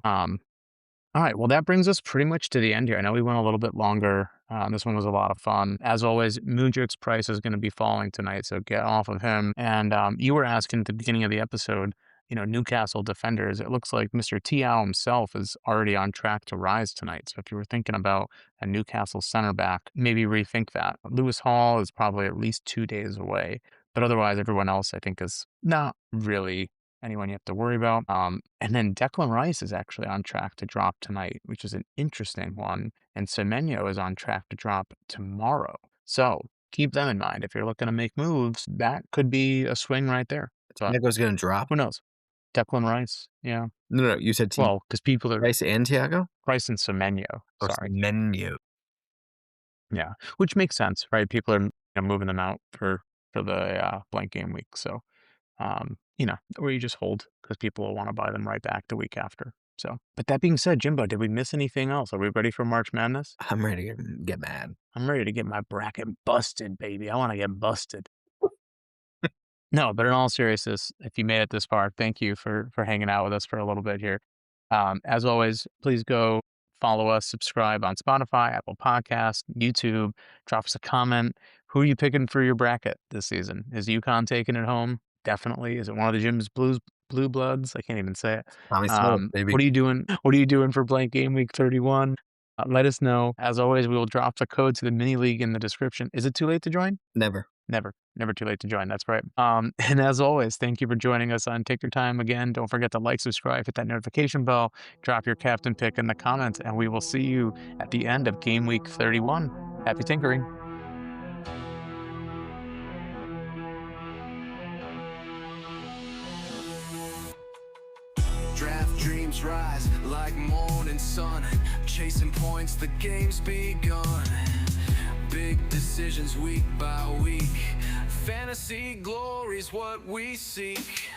Speaker 2: All right, well, that brings us pretty much to the end here. I know we went a little bit longer. This one was a lot of fun. As always, Mudrik's price is going to be falling tonight, so get off of him. And you were asking at the beginning of the episode, Newcastle defenders. It looks like Mr. Tiao himself is already on track to rise tonight. So if you were thinking about a Newcastle center back, maybe rethink that. Lewis Hall is probably at least 2 days away. But otherwise, everyone else, I think, is not really anyone you have to worry about. And then Declan Rice is actually on track to drop tonight, which is an interesting one. And Semenyo is on track to drop tomorrow. So keep them in mind. If you're looking to make moves, that could be a swing right there. So
Speaker 3: Thiago's going to drop?
Speaker 2: Who knows? Declan Rice, yeah.
Speaker 3: No, you said
Speaker 2: Well, because people are...
Speaker 3: Rice and Thiago?
Speaker 2: Rice and Semenyo, sorry.
Speaker 3: Semenyo.
Speaker 2: Yeah, which makes sense, right? People are moving them out for the blank game week. So, or you just hold because people will want to buy them right back the week after. So, but that being said, Jimbo, did we miss anything else? Are we ready for March Madness?
Speaker 3: I'm ready to get mad.
Speaker 2: I'm ready to get my bracket busted, baby. I want to get busted. No, but in all seriousness, if you made it this far, thank you for hanging out with us for a little bit here. As always, please go follow us, subscribe on Spotify, Apple Podcasts, YouTube. Drop us a comment. Who are you picking for your bracket this season? Is UConn taking it home? Definitely. Is it one of the Jim's Blue Bloods? I can't even say it.
Speaker 3: What
Speaker 2: are you doing? What are you doing for blank game week 31? Let us know. As always, we will drop the code to the mini league in the description. Is it too late to join?
Speaker 3: Never
Speaker 2: Too late to join. That's right. And as always, thank you for joining us on Take Your Time again. Don't forget to like, subscribe, hit that notification bell, drop your captain pick in the comments, and we will see you at the end of game week 31. Happy tinkering.
Speaker 1: Draft dreams rise like morning sun, chasing points, the game's begun. Big decisions week by week, fantasy glory's what we seek.